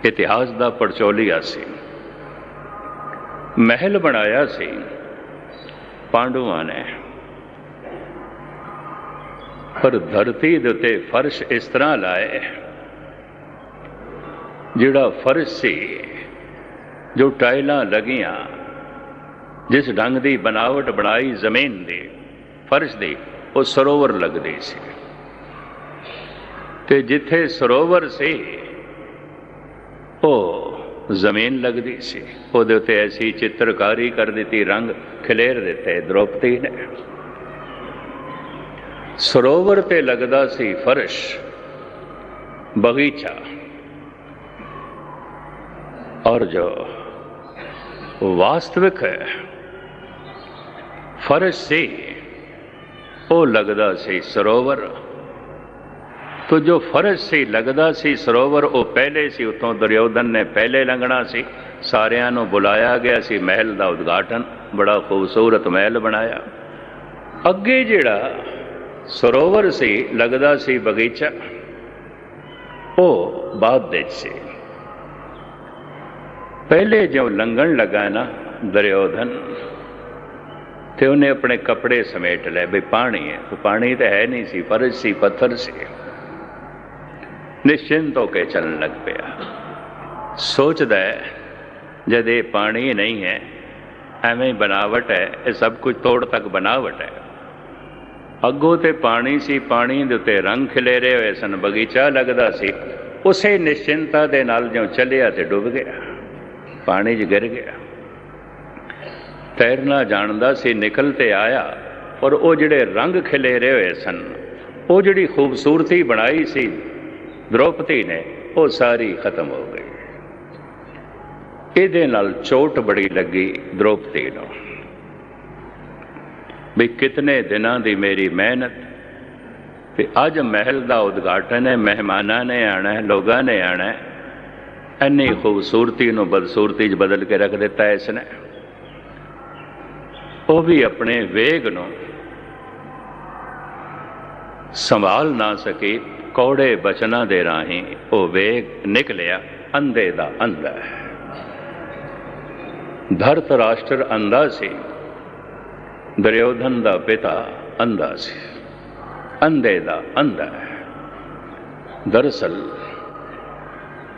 ਇਤਿਹਾਸ ਦਾ ਪੜਚੋਲੀਆ ਸੀ। ਮਹਿਲ ਬਣਾਇਆ ਸੀ ਪਾਂਡਵਾਂ ਨੇ, ਪਰ ਧਰਤੀ ਦੇ ਉੱਤੇ ਫਰਸ਼ ਇਸ ਤਰ੍ਹਾਂ ਲਾਏ, ਜਿਹੜਾ ਫਰਸ਼ ਸੀ, ਜੋ ਟਾਇਲਾਂ ਲੱਗੀਆਂ, ਜਿਸ ਢੰਗ ਦੀ ਬਣਾਵਟ ਬਣਾਈ ਜ਼ਮੀਨ ਦੀ ਫਰਸ਼ ਦੀ, ਉਹ ਸਰੋਵਰ ਲੱਗਦੀ ਸੀ। ਤੇ ਜਿੱਥੇ ਸਰੋਵਰ ਸੀ ਉਹ ਜ਼ਮੀਨ ਲੱਗਦੀ ਸੀ। ਉਹਦੇ ਉੱਤੇ ਐਸੀ ਚਿੱਤਰਕਾਰੀ ਕਰ ਦਿੱਤੀ, ਰੰਗ ਖਿਲੇਰ ਦਿੱਤੇ ਦ੍ਰੋਪਦੀ ਨੇ। ਸਰੋਵਰ ਤੇ ਲੱਗਦਾ ਸੀ ਫਰਸ਼, ਬਗੀਚਾ, और जो वास्तविक है फर्श से वो लगदा सी सरोवर। तो जो फर्श से लगदा सी सरोवर वो पहले सी, उतों दुर्योधन ने पहले लंघना सी। सारियां नूं बुलाया गया सी, महल का उद्घाटन, बड़ा खूबसूरत महल बनाया। अगे जिहड़ा सरोवर से लगदा सी बगीचा, वो बाद दे सी। पहले जो लंघन लगा ना दुर्योधन, तो उन्हें अपने कपड़े समेट ले, भी पानी है, तो पानी तो है नहीं सी, फर्श सी, पत्थर से। निश्चिंत होकर चलने लग पिया। सोचदा है जद ये पानी नहीं है, एवें बनावट है, ये सब कुछ तोड़ तक बनावट है। अगों ते पानी सी, पानी दे उत्ते रंग खिलेरे हुए सन, बगीचा लगदा सी। उसे निश्चिंता दे नाल जो चलिया ते डुब गया, पानी च गिर गया। तैरना जानदा सी, निकल ते आया, और वो जिहड़े रंग खिलेरे हुए सन, वो जिहड़ी खूबसूरती बनाई सी द्रौपदी ने, वो सारी खत्म हो गई। इहदे नाल चोट बड़ी लगी द्रौपदी नूं, भी कितने दिनां दी मेरी मेहनत, ते अज महल का उद्घाटन है, मेहमानां ने आना है, लोगां ने आना है, इन्नी खूबसूरती नूं बदसूरती च बदल के रख दिता है इसने। वो भी अपने वेग नूं संभाल ना सकी, कौड़े बचना दे राही वो वेग निकलिया अंधे दा अंधा। धृतराष्ट्र अंधा सी, दुर्योधन दा पिता अंधा सी, अंधे दा अंधा है। दरअसल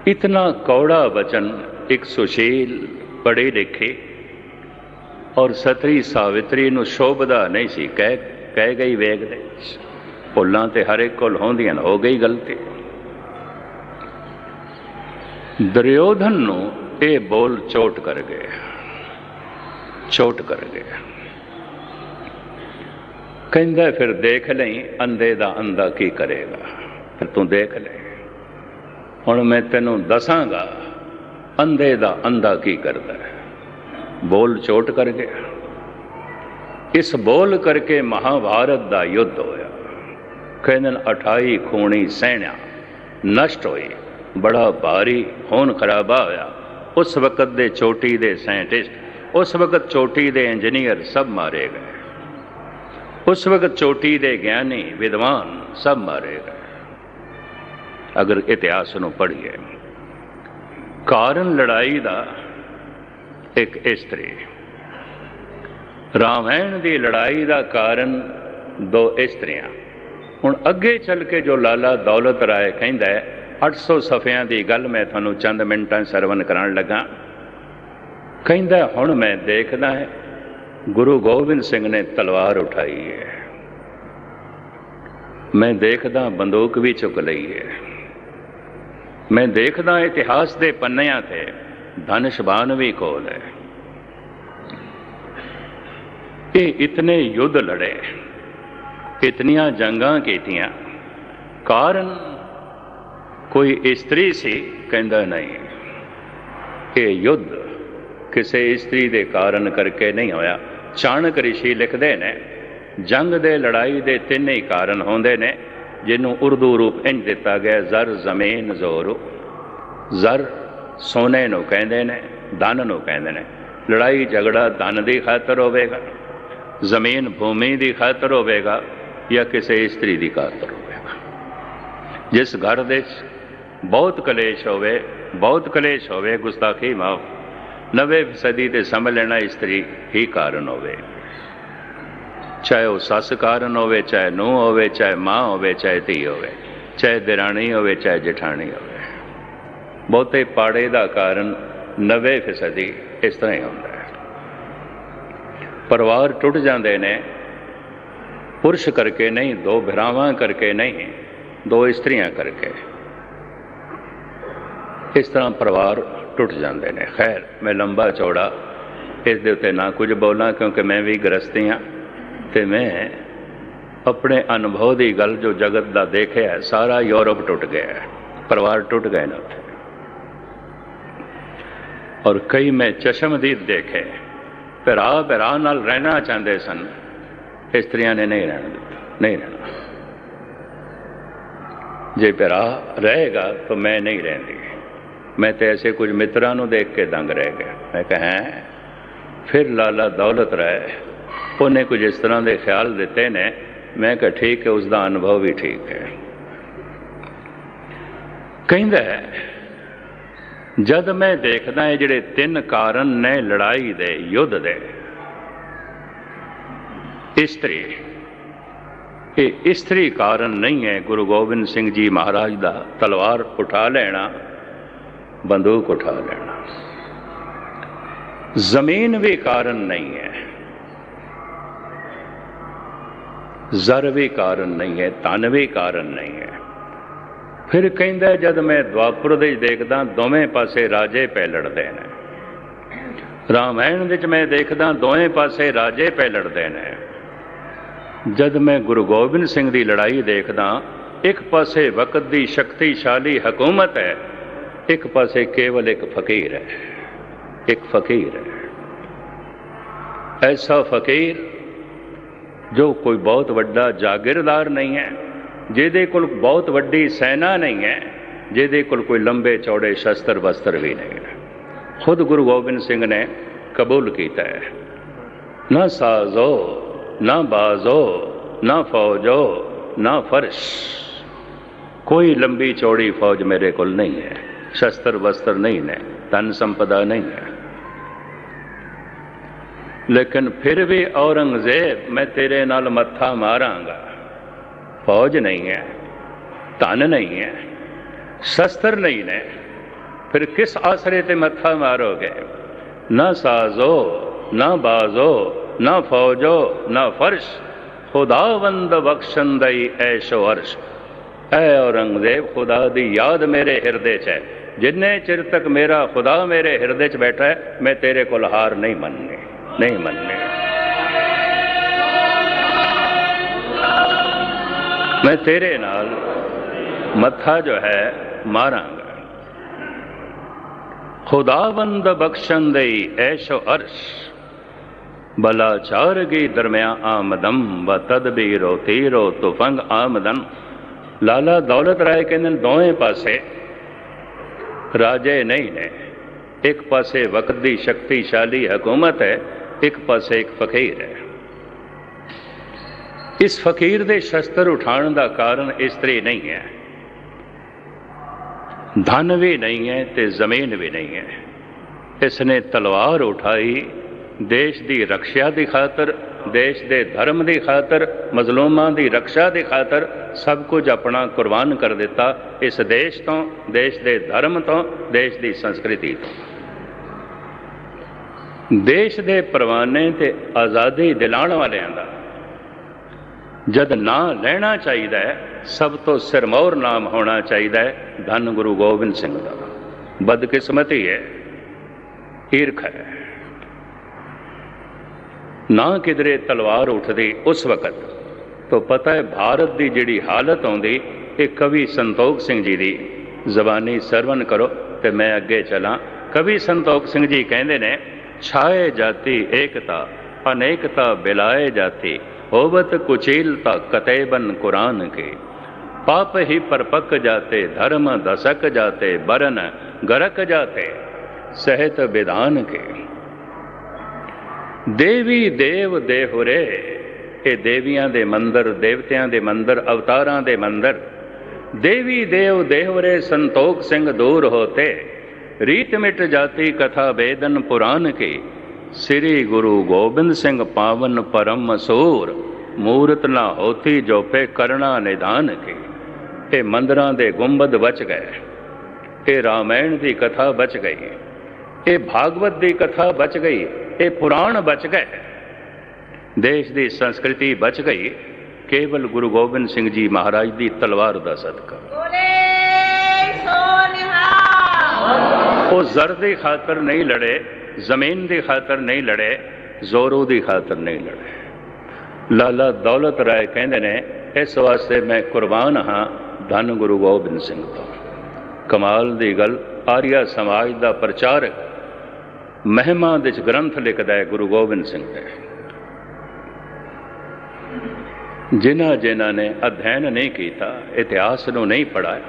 इतना कौड़ा वचन एक सुशील, पढ़ी लिखी और सतरी सावित्री नूं शोभदा नहीं सी, कह गई वेग दे। भुल्लां ते हर एक कोल होंदियां, हो गई गलती। दुर्योधन नूं ये बोल चोट कर गए, चोट कर गए। कहंदा फिर देख लई अंधे दा अंधा की करेगा, फिर तू देख ले, हुण मैं तेनों दसांगा अंधे दा अंधा की करदा है। बोल चोट कर गया। इस बोल करके महाभारत दा युद्ध होया। कहंदे 28 खूनी सैना नष्ट होई, बड़ा भारी खून खराबा होया। उस वक़्त दे चोटी दे साइंटिस्ट, उस वक़्त चोटी दे इंजीनियर सब मारे गए, उस वक़्त चोटी दे ज्ञानी विद्वान सब मारे गए। अगर इतिहास नूं पढ़िए, कारण लड़ाई दा एक इस्त्री, रामायण की लड़ाई का कारण दो इस्त्रियां। हुण अगे चल के जो लाला दौलत राय कहंदा है, 800 सफ़ियां की गल मैं तुहानूं चंद मिनटां सरवण कराउण लगा। कहंदा हुण मैं देखदा है गुरु गोबिंद सिंह ने तलवार उठाई है, मैं देखदा बंदूक भी चुक लई है, मैं देखदा इतिहास के पन्नियां ते धनुष्बाण भी कोल है। ये इतने युद्ध लड़े, इतनियां जंगां कीतियां, कारण कोई स्त्री सी? कहंदा नहीं, ये युद्ध किसी स्त्री के कारण करके नहीं होया, ਚਾਣਕ ਰਿਸ਼ੀ ਲਿਖਦੇ ਨੇ, ਜੰਗ ਦੇ ਲੜਾਈ ਦੇ ਤਿੰਨ ਹੀ ਕਾਰਨ ਹੁੰਦੇ ਨੇ, ਜਿਹਨੂੰ ਉਰਦੂ ਰੂਪ ਇੰਝ ਦਿੱਤਾ ਗਿਆ, ਜ਼ਰ ਜ਼ਮੀਨ ਜ਼ੋਰ। ਜ਼ਰ ਸੋਨੇ ਨੂੰ ਕਹਿੰਦੇ ਨੇ, ਧਨ ਨੂੰ ਕਹਿੰਦੇ ਨੇ। ਲੜਾਈ ਝਗੜਾ ਧਨ ਦੀ ਖਾਤਰ ਹੋਵੇਗਾ, ਜ਼ਮੀਨ ਭੂਮੀ ਦੀ ਖਾਤਰ ਹੋਵੇਗਾ, ਜਾਂ ਕਿਸੇ ਇਸਤਰੀ ਦੀ ਖਾਤਰ ਹੋਵੇਗਾ। ਜਿਸ ਘਰ ਦੇ ਬਹੁਤ ਕਲੇਸ਼ ਹੋਵੇ, ਬਹੁਤ ਕਲੇਸ਼ ਹੋਵੇ, ਗੁਸਤਾਖੀ ਮਾਫ, 90% ਤੇ ਸਮਝ ਲੈਣਾ ਇਸਤਰੀ ਹੀ ਕਾਰਨ ਹੋਵੇ। ਚਾਹੇ ਉਹ ਸੱਸ ਕਾਰਨ ਹੋਵੇ, ਚਾਹੇ ਨੂੰਹ ਹੋਵੇ, ਚਾਹੇ ਮਾਂ ਹੋਵੇ, ਚਾਹੇ ਧੀ ਹੋਵੇ, ਚਾਹੇ ਦਿਰਾਣੀ ਹੋਵੇ, ਚਾਹੇ ਜਠਾਣੀ ਹੋਵੇ। ਬਹੁਤੇ ਪਾੜੇ ਦਾ ਕਾਰਨ 90% ਇਸ ਤਰ੍ਹਾਂ ਹੀ ਹੁੰਦਾ ਹੈ। ਪਰਿਵਾਰ ਟੁੱਟ ਜਾਂਦੇ ਨੇ, ਪੁਰਸ਼ ਕਰਕੇ ਨਹੀਂ, ਦੋ ਭਰਾਵਾਂ ਕਰਕੇ ਨਹੀਂ, ਦੋ ਇਸਤਰੀਆਂ ਕਰਕੇ। ਇਸ ਤਰ੍ਹਾਂ ਪਰਿਵਾਰ ਟੁੱਟ ਜਾਂਦੇ ਨੇ। ਖੈਰ, ਮੈਂ ਲੰਬਾ ਚੌੜਾ ਇਸ ਦੇ ਉੱਤੇ ਨਾ ਕੁਝ ਬੋਲਾਂ, ਕਿਉਂਕਿ ਮੈਂ ਵੀ ਗ੍ਰਸਤੀ ਹਾਂ ਅਤੇ ਮੈਂ ਆਪਣੇ ਅਨੁਭਵ ਦੀ ਗੱਲ ਜੋ ਜਗਤ ਦਾ ਦੇਖਿਆ, ਸਾਰਾ ਯੂਰਪ ਟੁੱਟ ਗਿਆ, ਪਰਿਵਾਰ ਟੁੱਟ ਗਏ ਨੇ ਉੱਥੇ। ਔਰ ਕਈ ਮੈਂ ਚਸ਼ਮਦੀਦ ਦੇਖੇ, ਭਰਾ ਨਾਲ ਰਹਿਣਾ ਚਾਹੁੰਦੇ ਸਨ, ਇਸਤਰੀਆਂ ਨੇ ਨਹੀਂ ਰਹਿਣ ਦਿੱਤਾ, ਨਹੀਂ ਰਹਿਣਾ। ਜੇ ਭਰਾ ਰਹੇਗਾ ਤਾਂ ਮੈਂ ਨਹੀਂ ਰਹਿੰਦੀ। ਮੈਂ ਤਾਂ ਐਸੇ ਕੁਝ ਮਿੱਤਰਾਂ ਨੂੰ ਦੇਖ ਕੇ ਦੰਗ ਰਹਿ ਗਿਆ। ਮੈਂ ਕਿਹਾ ਫਿਰ ਲਾਲਾ ਦੌਲਤ ਰਾਏ, ਉਹਨੇ ਕੁਝ ਇਸ ਤਰ੍ਹਾਂ ਦੇ ਖਿਆਲ ਦਿੱਤੇ ਨੇ। ਮੈਂ ਕਿਹਾ ਠੀਕ ਹੈ, ਉਸ ਦਾ ਅਨੁਭਵ ਵੀ ਠੀਕ ਹੈ। ਕਹਿੰਦਾ ਜਦ ਮੈਂ ਦੇਖਦਾ ਇਹ ਜਿਹੜੇ ਤਿੰਨ ਕਾਰਨ ਨੇ ਲੜਾਈ ਦੇ, ਯੁੱਧ ਦੇ, ਇਸਤਰੀ, ਇਹ ਇਸਤਰੀ ਕਾਰਨ ਨਹੀਂ ਹੈ। ਗੁਰੂ ਗੋਬਿੰਦ ਸਿੰਘ ਜੀ ਮਹਾਰਾਜ ਦਾ ਤਲਵਾਰ ਉਠਾ ਲੈਣਾ, ਬੰਦੂਕ ਉਠਾ ਲੈਣਾ। ਜ਼ਮੀਨ ਵੀ ਕਾਰਨ ਨਹੀਂ ਹੈ, ਜ਼ਰ ਵੀ ਕਾਰਨ ਨਹੀਂ ਹੈ, ਧਨ ਵੀ ਕਾਰਨ ਨਹੀਂ ਹੈ। ਫਿਰ ਕਹਿੰਦਾ ਜਦ ਮੈਂ ਦੁਆਪਰ ਦੇ ਦੇਖਦਾ, ਦੋਵੇਂ ਪਾਸੇ ਰਾਜੇ ਪੈ ਲੜਦੇ ਨੇ। ਰਾਮਾਇਣ ਵਿੱਚ ਮੈਂ ਦੇਖਦਾ, ਦੋਵੇਂ ਪਾਸੇ ਰਾਜੇ ਪੈ ਲੜਦੇ ਨੇ। ਜਦ ਮੈਂ ਗੁਰੂ ਗੋਬਿੰਦ ਸਿੰਘ ਦੀ ਲੜਾਈ ਦੇਖਦਾ, ਇੱਕ ਪਾਸੇ ਵਕਤ ਦੀ ਸ਼ਕਤੀਸ਼ਾਲੀ ਹਕੂਮਤ ਹੈ, ਇੱਕ ਪਾਸੇ ਕੇਵਲ ਇੱਕ ਫਕੀਰ ਹੈ, ਇੱਕ ਫਕੀਰ ਹੈ। ਐਸਾ ਫਕੀਰ ਜੋ ਕੋਈ ਬਹੁਤ ਵੱਡਾ ਜਾਗੀਰਦਾਰ ਨਹੀਂ ਹੈ, ਜਿਹਦੇ ਕੋਲ ਬਹੁਤ ਵੱਡੀ ਸੈਨਾ ਨਹੀਂ ਹੈ, ਜਿਹਦੇ ਕੋਲ ਕੋਈ ਲੰਬੇ ਚੌੜੇ ਸ਼ਸਤਰ ਵਸਤਰ ਵੀ ਨਹੀਂ ਹੈ। ਖੁਦ ਗੁਰੂ ਗੋਬਿੰਦ ਸਿੰਘ ਨੇ ਕਬੂਲ ਕੀਤਾ ਹੈ, ਨਾ ਸਾਜ਼ੋ ਨਾ ਬਾਜ਼ੋ ਨਾ ਫੌਜੋ ਨਾ ਫਰਸ਼, ਕੋਈ ਲੰਬੀ ਚੌੜੀ ਫੌਜ ਮੇਰੇ ਕੋਲ ਨਹੀਂ ਹੈ, ਸ਼ਸਤਰ ਵਸਤਰ ਨਹੀਂ ਨੇ, ਧਨ ਸੰਪਦਾ ਨਹੀਂ ਹੈ। ਲੇਕਿਨ ਫਿਰ ਵੀ ਔਰੰਗਜ਼ੇਬ, ਮੈਂ ਤੇਰੇ ਨਾਲ ਮੱਥਾ ਮਾਰਾਂਗਾ। ਫੌਜ ਨਹੀਂ ਹੈ, ਧਨ ਨਹੀਂ ਹੈ, ਸ਼ਸਤਰ ਨਹੀਂ ਨੇ, ਫਿਰ ਕਿਸ ਆਸਰੇ ਤੇ ਮੱਥਾ ਮਾਰੋਗੇ? ਨਾ ਸਾਜ਼ੋ ਨਾ ਬਾਜ਼ੋ ਨਾ ਫੌਜੋ ਨਾ ਫਰਸ਼, ਖੁਦਾਵੰਦ ਬਖਸ਼ੰਦਈ ਐਸ਼ੋ ਅਰਸ਼। ਐ ਔਰੰਗਜ਼ੇਬ, ਖੁਦਾ ਦੀ ਯਾਦ ਮੇਰੇ ਹਿਰਦੇ 'ਚ ਹੈ। ਜਿੰਨੇ ਚਿਰ ਤੱਕ ਮੇਰਾ ਖੁਦਾ ਮੇਰੇ ਹਿਰਦੇ 'ਚ ਬੈਠਾ ਹੈ, ਮੈਂ ਤੇਰੇ ਕੋਲ ਹਾਰ ਨਹੀਂ ਮੰਨਣੀ, ਨਹੀਂ ਮੰਨਣੀ। ਮੈਂ ਤੇਰੇ ਨਾਲ ਮੱਥਾ ਜੋ ਹੈ ਮਾਰਾਂਗਾ। ਖੁਦਾਵੰਦ ਬਖਸ਼ੰਦਈ ਐਸ਼ੋ ਅਰਸ਼, ਬਲਾਚਾਰਗੀ ਦਰਮਿਆ ਆਮਦਮ व ਤਦਬੀਰੋ ਤੀਰੋ ਤੁਫੰਗ ਆਮਦਨ। ਲਾਲਾ ਦੌਲਤ ਰਾਏ ਕਹਿੰਦੇ ਦੋਵੇਂ ਪਾਸੇ ਰਾਜੇ ਨਹੀਂ ਨੇ, ਇੱਕ ਪਾਸੇ ਵਕਤ ਦੀ ਸ਼ਕਤੀਸ਼ਾਲੀ ਹਕੂਮਤ ਹੈ, ਇੱਕ ਪਾਸੇ ਇੱਕ ਫਕੀਰ ਹੈ। ਇਸ ਫਕੀਰ ਦੇ ਸ਼ਸਤਰ ਉਠਾਉਣ ਦਾ ਕਾਰਨ ਇਸਤਰੀ ਨਹੀਂ ਹੈ, ਧਨ ਵੀ ਨਹੀਂ ਹੈ ਤੇ ਜ਼ਮੀਨ ਵੀ ਨਹੀਂ ਹੈ। ਇਸ ਨੇ ਤਲਵਾਰ ਉਠਾਈ ਦੇਸ਼ ਦੀ ਰੱਖਿਆ ਦੀ ਖਾਤਰ, ਦੇਸ਼ ਦੇ ਧਰਮ ਦੀ ਖਾਤਰ, ਮਜ਼ਲੂਮਾਂ ਦੀ ਰੱਖਿਆ ਦੀ ਖਾਤਰ ਸਭ ਕੁਝ ਆਪਣਾ ਕੁਰਬਾਨ ਕਰ ਦਿੱਤਾ। ਇਸ ਦੇਸ਼ ਤੋਂ, ਦੇਸ਼ ਦੇ ਧਰਮ ਤੋਂ, ਦੇਸ਼ ਦੀ ਸੰਸਕ੍ਰਿਤੀ ਤੋਂ। ਦੇਸ਼ ਦੇ ਪਰਵਾਨੇ ਤੇ ਆਜ਼ਾਦੀ ਦਿਲਾਉਣ ਵਾਲਿਆਂ ਦਾ ਜਦ ਨਾਂ ਲੈਣਾ ਚਾਹੀਦਾ ਹੈ, ਸਭ ਤੋਂ ਸਿਰਮੌਰ ਨਾਮ ਹੋਣਾ ਚਾਹੀਦਾ ਹੈ ਧੰਨ ਗੁਰੂ ਗੋਬਿੰਦ ਸਿੰਘ ਦਾ। ਬਦਕਿਸਮਤੀ ਹੈ, ਈਰਖ ਹੈ। ਨਾ ਕਿਧਰੇ ਤਲਵਾਰ ਉੱਠਦੀ ਉਸ ਵਕਤ ਤੋਂ ਪਤਾ ਹੈ ਭਾਰਤ ਦੀ ਜਿਹੜੀ ਹਾਲਤ ਆਉਂਦੀ। ਇਹ ਕਵੀ ਸੰਤੋਖ ਸਿੰਘ ਜੀ ਦੀ ਜ਼ਬਾਨੀ ਸਰਵਨ ਕਰੋ ਤੇ ਮੈਂ ਅੱਗੇ ਚਲਾਂ। ਕਵੀ ਸੰਤੋਖ ਸਿੰਘ ਜੀ ਕਹਿੰਦੇ ਨੇ, ਛਾਏ ਜਾਤੀ ਏਕਤਾ अनेकता बिलाए जाती, होवत कुचीलता कतैबन कुरान के। पाप ही परपक जाते, धर्म दशक जाते, बरन गरक जाते, सहत विधान के। देवी देव देहुरे, ये देवियां दे मंदिर, देवतियां दे मंदिर, अवतारां दे मंदिर। देवी देव देहुरे संतोख सिंह दूर होते, रीत मिट जाती कथा वेदन पुराण की। श्री गुरु गोबिंद सिंह पावन परम मसूर, मूरत ना होती जोपे करना निदान की। ये मंदिरां दे गुंबद बच गए, ये रामायण की कथा बच गई, ये भागवत की कथा बच गई, ये पुराण बच गए, देश की संस्कृति बच गई, केवल गुरु गोबिंद सिंह जी महाराज की तलवार का सदका। वो जर की खातर नहीं लड़े, जमीन की खातर नहीं लड़े, जोरों की खातर नहीं लड़े। लाला दौलत राय कहते ने, इस वास्ते मैं कुर्बान हाँ धन गुरु गोबिंद सिंह तो। कमाल की गल, आर्या समाज का प्रचारक महिमा दे ग्रंथ लिखता है गुरु गोबिंद सिंह दे। जिन्हां ने अध्ययन नहीं किया, इतिहास को नहीं पढ़ाया,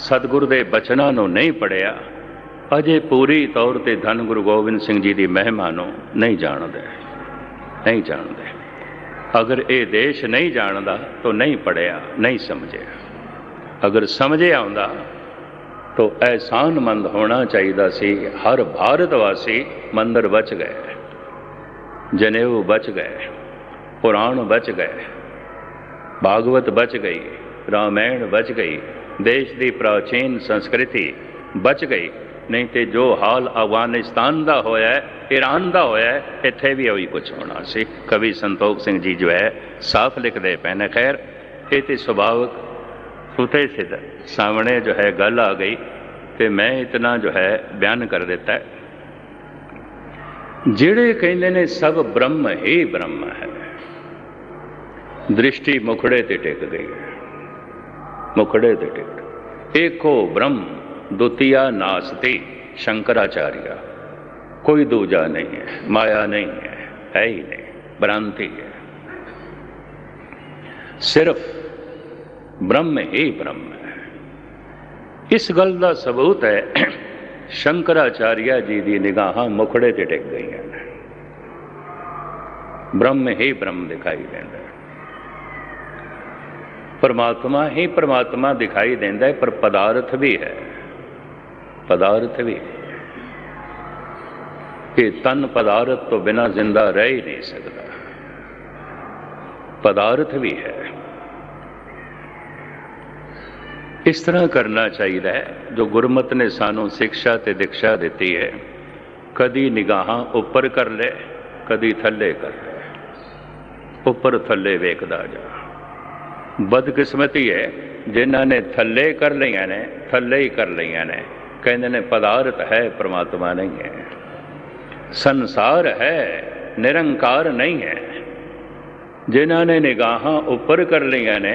सतगुरु के बचनों को नहीं पढ़िया, अजे पूरी तौर पर धन गुरु गोबिंद सिंह जी की महिमा को नहीं जानते, नहीं जानते। अगर ये देश नहीं जानता तो नहीं पढ़िया, नहीं समझे। अगर समझे आंदा तो एहसानमंद होना चाहिए सी। हर भारतवासी मंदिर बच गए, जनेऊ बच गए, पुराण बच गए, भागवत बच गई, रामायण बच गई, देश की प्राचीन संस्कृति बच गई। नहीं तो जो हाल अफगानिस्तान का होया है, ईरान का होया है, इत्थे भी वही कुछ होना सी। कवि संतोख सिंह जी जो है साफ लिखते पे ने। खैर ये तो सुभाविक सुते से सामने जो है गल आ गई, तो मैं इतना जो है बयान कर देता है। जिहड़े कहते ने सब ब्रह्म ही ब्रह्म है, दृष्टि मुखड़े ते टिक गई है, मुखड़े ते टिक। एको ब्रह्म द्वितीया नास्ति शंकराचार्य, कोई दूजा नहीं है, माया नहीं है ही नहीं, भ्रांति है। सिर्फ ब्रह्म ही ब्रह्म है। इस गल का सबूत है शंकराचार्य जी की निगाहां मुखड़े ते टिक गई हैं, ब्रह्म ही ब्रह्म दिखाई देता है। परमात्मा ही परमात्मा दिखाई देता है, पर पदार्थ भी है, पदार्थ भी है। कि तन पदार्थ तो बिना जिंदा रह ही नहीं सकता, पदार्थ भी है। इस तरह करना चाहिए जो गुरमत ने सानू शिक्षा ते दीक्षा दी है। कदी निगाहां उपर कर ले, कदी थले कर ले, उपर थले वेखदा जा। बदकिस्मती है जिन्हों ने थले कर लिया ने, थले ही कर लिया ने। कहते ने पदार्थ है, परमात्मा नहीं है। संसार है, निरंकार नहीं है। जिन्हों ने निगाहां उपर कर लिया ने,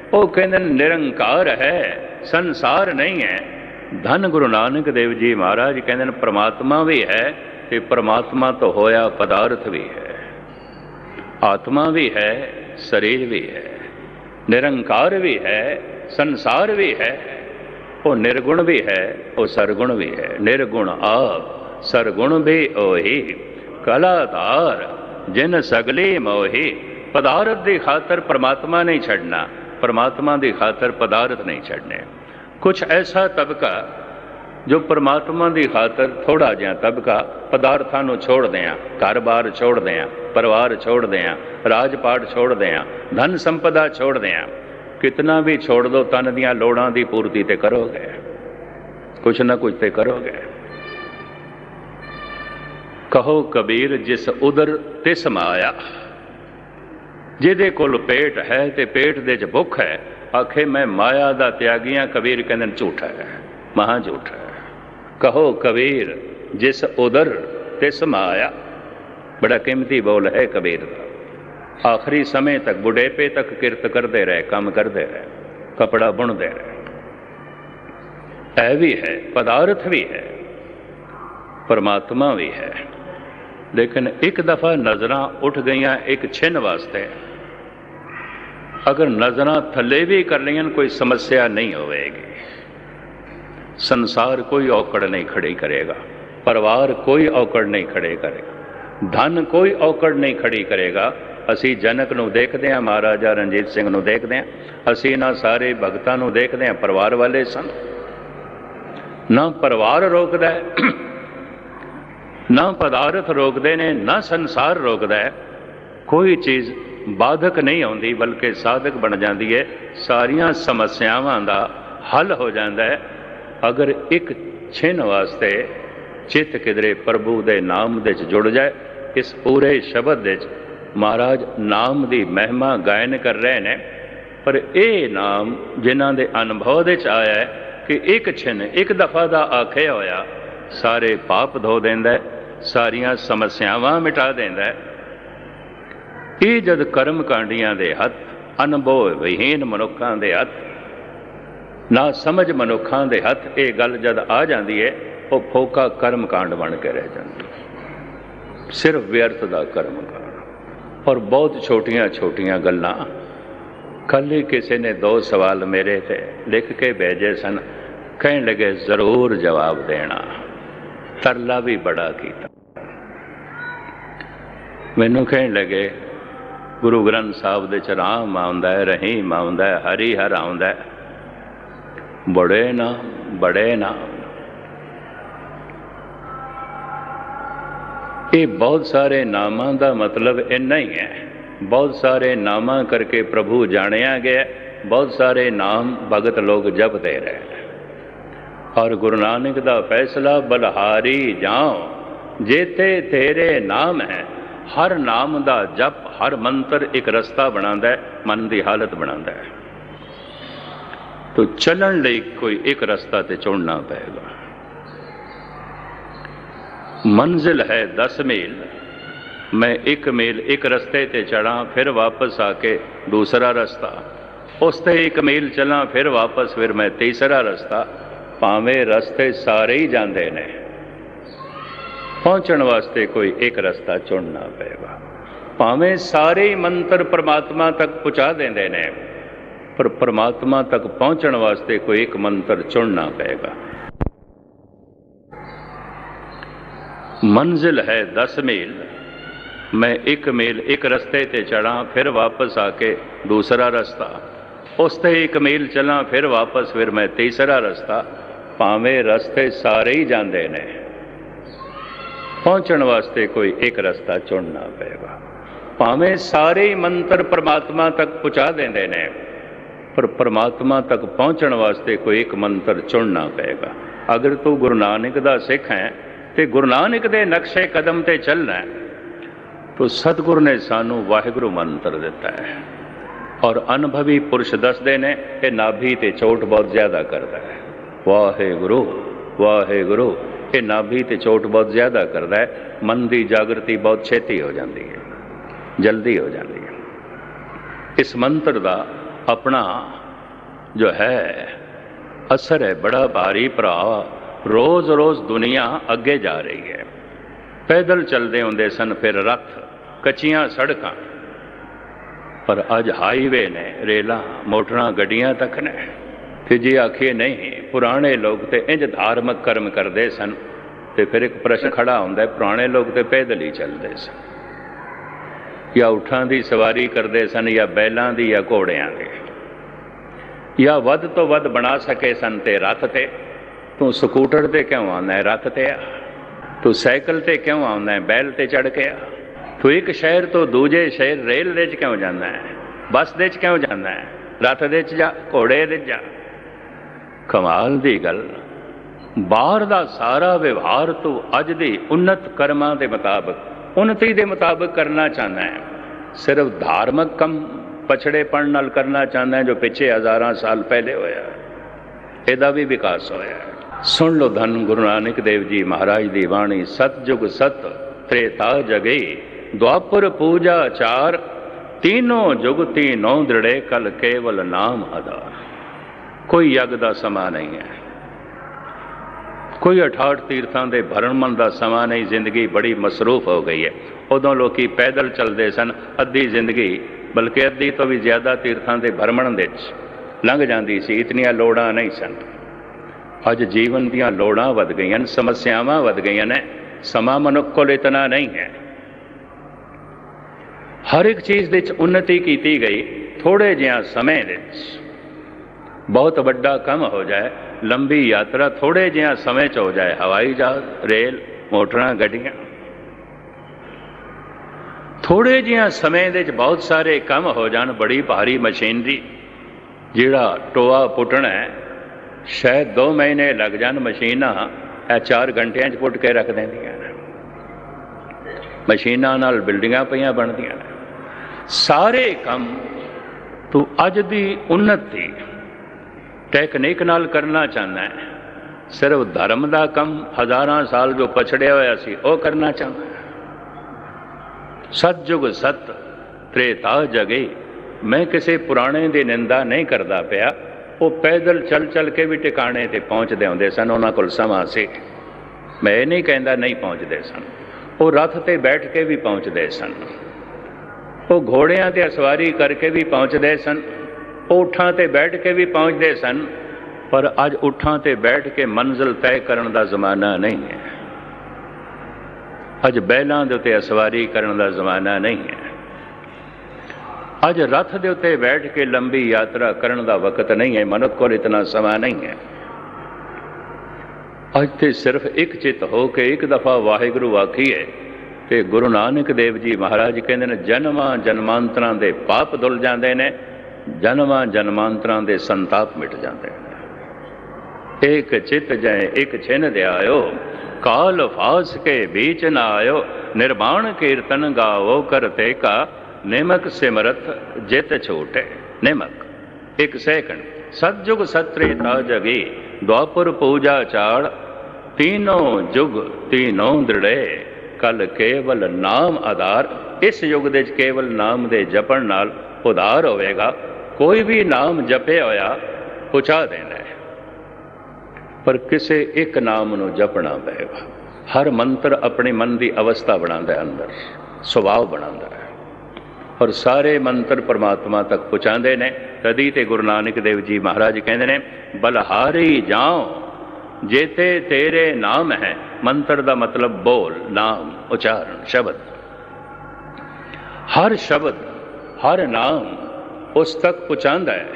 वो कहते निरंकार है, संसार नहीं है। धन गुरु नानक देव जी महाराज कहते परमात्मा भी है, तो परमात्मा तो होया पदार्थ भी है, आत्मा भी है, शरीर भी है, निरंकार भी है, संसार भी है, वो निर्गुण भी है, वो सरगुण भी है। निर्गुण आप, सरगुण भी ओही, कलाधार जिन सगली मोही। पदार्थ की खातर परमात्मा नहीं छड़ना, परमात्मा की खातर पदार्थ नहीं छड़ने। कुछ ऐसा तबका जो परमात्मा की खातर थोड़ा जिहा तबका पदार्थां नूं छोड़ दें, घर बार छोड़ दें, परिवार छोड़ दें, राजपाट छोड़ दें, धन संपदा छोड़ दें। कितना भी छोड़ दो, तन दियां लोड़ां दी पूर्ति ते करोगे, कुछ ना कुछ ते करोगे। कहो कबीर जिस उदर तिस माया, जिहदे कोल पेट है ते पेट दे च भुख है, आखे मैं माया दा त्यागियां। कबीर कहंदे झूठा है, महा झूठा है। कहो कबीर जिस उदर तिस माया, बड़ा कीमती बोल है कबीर का। आखिरी समय तक, बुढ़ेपे तक किरत करते रहे, काम करते रहे, कपड़ा बुनते रहे। ऐ भी है, पदार्थ भी है, परमात्मा भी है। लेकिन एक दफ़ा नज़रां उठ गईयां एक छिन वास्ते, अगर नज़रां थले भी कर लियां कोई समस्या नहीं होवेगी। संसार कोई औकड़ नहीं खड़ी करेगा, परिवार कोई औकड़ नहीं खड़े करेगा, धन कोई औकड़ नहीं खड़ी करेगा। असी जनक नूं देखते हैं, महाराजा रणजीत सिंह नूं देखते हैं, असी इन्हां सारे भगतां नूं देखते हैं, परिवार वाले सन। ना परिवार रोकदा है, ना पदार्थ रोकते ने, ना संसार रोकदा है। कोई चीज़ बाधक नहीं आउंदी बल्कि साधक बन जाती है। सारियां समस्यावां दा हल हो जाता है अगर एक छिन वास्ते चित किधरे प्रभु दे नाम दे जुड़ जाए। इस पूरे शब्द दे महाराज नाम की महिमा गायन कर रहे हैं, पर यह नाम जिन्हां दे अनुभव दे आया है कि एक छिन एक दफ़ा दा आखे होया सारे पाप धो देंदा है, सारियां समस्यावां मिटा देंदा है। ये जद कर्म कांडियां दे हथ, अनुभव विहीन मनुखां दे हथ, ना समझ मनुखां दे हथ ये गल जद आ जाती है, वो फोका कर्म कांड बन के रह जाती है, सिर्फ व्यर्थ का कर्म कांड। और बहुत छोटियां छोटियां गल्लां। कल ही किसी ने 2 सवाल मेरे ते लिख के भेजे सन, कहने लगे जरूर जवाब देना। तरला भी बड़ा किया। मैनू कहने लगे गुरु ग्रंथ साहब दे च राम आउंदा है, रहीम आउंदा है, हरि हर आउंदा है, बड़े नाम बड़े नाम। ये बहुत सारे नामां दा मतलब इन्ना ही है। बहुत सारे नामां करके प्रभु जानिया गया, बहुत सारे नाम भगत लोग जपते रहे। और गुरु नानक दा फैसला बलहारी जाओ जेते तेरे नाम है। हर नाम दा जप, हर मंत्र एक रस्ता बनांदा है, मन की हालत बनांदा है। तो चलन लई कोई एक रस्ता ते चुनना पेगा। मंजिल है 10 मील, मैं 1 मील एक रस्ते ते चढ़ा, फिर वापस आके दूसरा रास्ता, उस ते 1 मील चला, फिर वापस, फिर मैं तीसरा रास्ता। भावें रस्ते सारे ही जाते ने, पहुंचने वास्ते कोई एक रास्ता चुनना पेगा। भावें सारे ही मंत्र परमात्मा तक पहुँचा देंदे ने, पर परमात्मा तक पहुंचने वास्ते कोई एक मंत्र चुनना पेगा। मंजिल है 10 मील, मैं 1 मील एक रास्ते ते चढ़ा, फिर वापस आके दूसरा रास्ता, उस ते 1 मील चला, फिर वापस, फिर मैं तीसरा रास्ता। भावें रस्ते सारे ही जाते ने, पहुंचने वास्ते कोई एक रास्ता चुनना पेगा। भावें सारे ही मंत्र परमात्मा तक पहुँचा देंदे ने, पर परमात्मा तक पहुँचने वास्ते कोई एक मंत्र चुनना पेगा। अगर तू गुरु नानक दा सिख है तो गुरु नानक दे नक्शे कदम ते चलना है, तो सतगुरु ने सानू वाहिगुरु मंत्र दिता है। और अनुभवी पुरुष दसदे ने ये नाभि ते चोट बहुत ज्यादा करता है। वाहिगुरु वाहिगुरु, ये नाभि ते चोट बहुत ज्यादा करता है। मन की जागृति बहुत छेती हो जाती है, जल्दी हो जाती है। इस मंत्र का अपना जो है असर है बड़ा भारी भरा। रोज रोज दुनिया अगे जा रही है। पैदल चलते होंदे सन, फिर रथ, कच्चियां सड़कां, पर अज हाईवे ने, रेलां, मोटरां, गड्डियां तक ने। ते जे आखिए नहीं, पुराने लोग तो इंज धार्मिक कर्म करते सन, तो फिर एक प्रश्न खड़ा होंदा है, पुराने लोग तो पैदल ही चलते सन, या ऊठां की सवारी करते सन, या बैलों की, या घोड़ियां की, या वध तो वध बना सके सन ते रथ ते। तू स्कूटर ते क्यों आना है, रथ ते आ। तू साइकिल ते क्यों आना है, बैल ते चढ़ के आ। तू एक शहर तो दूजे शहर रेल दे क्यों जाना है, बस दे क्यों जाना है, रथ दे जा, घोड़े दे जा। कमाल दी गल। बाहर दा सारा व्यवहार तू अज दी उन्नत कर्मां दे मुताबिक, उन्नति दे मुताबिक करना चाहना है। सिर्फ धार्मिक कम पछड़ेपन नाल करना चाहना है जो पिछे 1000 साल पहले होया, इहदा भी विकास होया है। सुन लो धन गुरु नानक देव जी महाराज दी वाणी। सतयुग सत त्रेता जगे, द्वापर पूजा चार, तीनों जुग तीनों दृढ़े, कल केवल नाम आधार। कोई यज्ञ का समा नहीं है, ਕੋਈ 68 ਤੀਰਥਾਂ ਦੇ ਭਰਮਣ ਦਾ ਸਮਾਂ ਨਹੀਂ, ਜ਼ਿੰਦਗੀ ਬੜੀ ਮਸਰੂਫ ਹੋ ਗਈ ਹੈ। ਉਦੋਂ ਲੋਕੀ ਪੈਦਲ ਚੱਲਦੇ ਸਨ, ਅੱਧੀ ਜ਼ਿੰਦਗੀ ਬਲਕਿ ਅੱਧੀ ਤੋਂ ਵੀ ਜ਼ਿਆਦਾ ਤੀਰਥਾਂ ਦੇ ਭਰਮਣ ਵਿੱਚ ਲੰਘ ਜਾਂਦੀ ਸੀ, ਇਤਨੀਆਂ ਲੋੜਾਂ ਨਹੀਂ ਸਨ। ਅੱਜ ਜੀਵਨ ਦੀਆਂ ਲੋੜਾਂ ਵੱਧ ਗਈਆਂ, ਸਮੱਸਿਆਵਾਂ ਵੱਧ ਗਈਆਂ ਨੇ, ਸਮਾਂ ਮਨੁੱਖ ਕੋਲ ਇਤਨਾ ਨਹੀਂ ਹੈ। ਹਰ ਇੱਕ ਚੀਜ਼ ਦੇ ਵਿੱਚ ਉન્નਤੀ ਕੀਤੀ ਗਈ, ਥੋੜ੍ਹੇ ਜਿਹਾ ਸਮੇਂ ਵਿੱਚ ਬਹੁਤ ਵੱਡਾ ਕੰਮ ਹੋ ਜਾਏ, ਲੰਬੀ ਯਾਤਰਾ ਥੋੜ੍ਹੇ ਜਿਹਾ ਸਮੇਂ 'ਚ ਹੋ ਜਾਏ, ਹਵਾਈ ਜਹਾਜ਼, ਰੇਲ, ਮੋਟਰਾਂ, ਗੱਡੀਆਂ, ਥੋੜ੍ਹੇ ਜਿਹਾ ਸਮੇਂ ਦੇ ਵਿੱਚ ਬਹੁਤ ਸਾਰੇ ਕੰਮ ਹੋ ਜਾਣ। ਬੜੀ ਭਾਰੀ ਮਸ਼ੀਨਰੀ, ਜਿਹੜਾ ਟੋਆ ਪੁੱਟਣਾ ਹੈ ਸ਼ਾਇਦ 2 ਮਹੀਨੇ ਲੱਗ ਜਾਣ, ਮਸ਼ੀਨਾਂ ਇਹ 4 ਘੰਟਿਆਂ 'ਚ ਪੁੱਟ ਕੇ ਰੱਖ ਦਿੰਦੀਆਂ ਨੇ। ਮਸ਼ੀਨਾਂ ਨਾਲ ਬਿਲਡਿੰਗਾਂ ਪਈਆਂ ਬਣਦੀਆਂ ਨੇ। ਸਾਰੇ ਕੰਮ ਤੂੰ ਅੱਜ ਦੀ ਉન્નਤੀ ਟੈਕਨੀਕ ਨਾਲ ਕਰਨਾ ਚਾਹੁੰਦਾ ਹੈ, ਸਿਰਫ ਧਰਮ ਦਾ ਕੰਮ ਹਜ਼ਾਰਾਂ ਸਾਲ ਜੋ ਪਛੜਿਆ ਹੋਇਆ ਸੀ ਉਹ ਕਰਨਾ ਚਾਹੁੰਦਾ ਹੈ। ਸਤਜੁਗ ਸਤ ਤ੍ਰੇਤਾ ਜਗੇ, ਮੈਂ ਕਿਸੇ ਪੁਰਾਣੇ ਦੀ ਨਿੰਦਾ ਨਹੀਂ ਕਰਦਾ ਪਿਆ। ਉਹ ਪੈਦਲ ਚੱਲ ਚੱਲ ਕੇ ਵੀ ਟਿਕਾਣੇ ਤੇ ਪਹੁੰਚਦੇ ਹੁੰਦੇ ਸਨ, ਉਹਨਾਂ ਕੋਲ ਸਮਾਂ ਸੀ। ਮੈਂ ਇਹ ਨਹੀਂ ਕਹਿੰਦਾ ਨਹੀਂ ਪਹੁੰਚਦੇ ਸਨ, ਉਹ ਰੱਥ ਤੇ ਬੈਠ ਕੇ ਵੀ ਪਹੁੰਚਦੇ ਸਨ, ਉਹ ਘੋੜਿਆਂ ਤੇ ਸਵਾਰੀ ਕਰਕੇ ਵੀ ਪਹੁੰਚਦੇ ਸਨ, ਉਹ ਊਠਾਂ ਤੇ ਬੈਠ ਕੇ ਵੀ ਪਹੁੰਚਦੇ ਸਨ। ਪਰ ਅੱਜ ਊਠਾਂ ਤੇ ਬੈਠ ਕੇ ਮੰਜ਼ਿਲ ਤੈਅ ਕਰਨ ਦਾ ਜ਼ਮਾਨਾ ਨਹੀਂ ਹੈ। ਅੱਜ ਬੈਲਾਂ ਦੇ ਉੱਤੇ ਸਵਾਰੀ ਕਰਨ ਦਾ ਜ਼ਮਾਨਾ ਨਹੀਂ ਹੈ। ਅੱਜ ਰੱਥ ਦੇ ਉੱਤੇ ਬੈਠ ਕੇ ਲੰਬੀ ਯਾਤਰਾ ਕਰਨ ਦਾ ਵਕਤ ਨਹੀਂ ਹੈ। ਮਨੁੱਖ ਕੋਲ ਇਤਨਾ ਸਮਾਂ ਨਹੀਂ ਹੈ। ਅੱਜ ਤੇ ਸਿਰਫ ਇੱਕ ਚਿੱਤ ਹੋ ਕੇ ਇੱਕ ਦਫਾ ਵਾਹਿਗੁਰੂ ਆਖੀਏ ਤੇ ਗੁਰੂ ਨਾਨਕ ਦੇਵ ਜੀ ਮਹਾਰਾਜ ਕਹਿੰਦੇ ਨੇ, ਜਨਮਾਂ ਜਨਮਾਂਤਰਾਂ ਦੇ ਪਾਪ ਧੁੱਲ ਜਾਂਦੇ ਨੇ, ਜਨਮਾਂ ਜਨਮਾਂਤਰਾਂ ਦੇ ਸੰਤਾਪ ਮਿਟ ਜਾਂਦੇ ਨੇ। ਇੱਕ ਚਿੱਤ ਜੈ ਇੱਕ ਛਿਨ ਦਿਆਇਓ, ਕਾਲ ਫਾਸ ਕੇ बीच न आयो, निर्वाण कीर्तन गावो करते का, निमक सिमरत जित छूटे। निमक एक सेकंड, सतयुग सत्रेता जगी, द्वापर पूजा चाड़, तीनों जुग तीनों दृढ़े, कल केवल नाम आधार। इस युग ਦੇ केवल नाम ਦੇ ਜਪਣ ਨਾਲ ਉਧਾਰ ਹੋਵੇਗਾ। ਕੋਈ ਵੀ ਨਾਮ ਜਪਿਆ ਹੋਇਆ ਪੁਚਾ ਦੇਣਾ ਹੈ, ਪਰ ਕਿਸੇ ਇੱਕ ਨਾਮ ਨੂੰ ਜਪਣਾ ਪਏਗਾ। ਹਰ ਮੰਤਰ ਆਪਣੀ ਮਨ ਦੀ ਅਵਸਥਾ ਬਣਾਉਂਦਾ ਹੈ, ਅੰਦਰ ਸੁਭਾਅ ਬਣਾਉਂਦਾ ਹੈ, ਔਰ ਸਾਰੇ ਮੰਤਰ ਪਰਮਾਤਮਾ ਤੱਕ ਪਹੁੰਚਾਉਂਦੇ ਨੇ। ਤਦੀ ਤੇ ਗੁਰੂ ਨਾਨਕ ਦੇਵ ਜੀ ਮਹਾਰਾਜ ਕਹਿੰਦੇ ਨੇ, ਬਲਹਾਰੀ ਜਾਓ ਜੇਤੇ ਤੇਰੇ ਨਾਮ ਹੈ। ਮੰਤਰ ਦਾ ਮਤਲਬ ਬੋਲ, ਨਾਮ, ਉਚਾਰਨ, ਸ਼ਬਦ। ਹਰ ਸ਼ਬਦ, ਹਰ ਨਾਮ ਉਸ ਤੱਕ ਪਹੁੰਚਾਉਂਦਾ ਹੈ,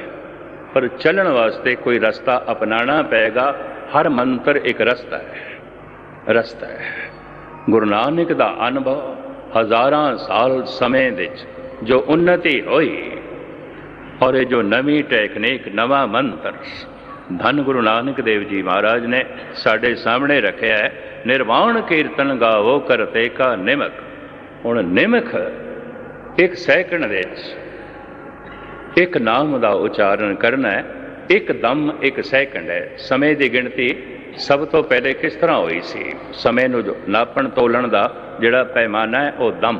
ਪਰ ਚੱਲਣ ਵਾਸਤੇ ਕੋਈ ਰਸਤਾ ਅਪਣਾਉਣਾ ਪਏਗਾ। ਹਰ ਮੰਤਰ ਇੱਕ ਰਸਤਾ ਹੈ। ਗੁਰੂ ਨਾਨਕ ਦਾ ਅਨੁਭਵ ਹਜ਼ਾਰਾਂ ਸਾਲ ਸਮੇਂ ਵਿੱਚ ਜੋ ਉન્નਤੀ ਹੋਈ, ਔਰ ਇਹ ਜੋ ਨਵੀਂ ਟੈਕਨੀਕ, ਨਵਾਂ ਮੰਤਰ ਧੰਨ ਗੁਰੂ ਨਾਨਕ ਦੇਵ ਜੀ ਮਹਾਰਾਜ ਨੇ ਸਾਡੇ ਸਾਹਮਣੇ ਰੱਖਿਆ ਹੈ। ਨਿਰਵਾਣ ਕੀਰਤਨ ਗਾਵੋ ਕਰਤੇ ਕਾ ਨਿਮਕ। ਹੁਣ ਨਿਮਕ ਇੱਕ ਸੈਕਿੰਡ ਵਿੱਚ ਇੱਕ ਨਾਮ ਦਾ ਉਚਾਰਨ ਕਰਨਾ ਹੈ। ਇੱਕ ਦਮ ਇੱਕ ਸੈਕਿੰਡ ਹੈ। ਸਮੇਂ ਦੀ ਗਿਣਤੀ ਸਭ ਤੋਂ ਪਹਿਲੇ ਕਿਸ ਤਰ੍ਹਾਂ ਹੋਈ ਸੀ? ਸਮੇਂ ਨੂੰ ਜੋ ਨਾਪਣ ਤੋਲਣ ਦਾ ਜਿਹੜਾ ਪੈਮਾਨਾ ਹੈ ਉਹ ਦਮ।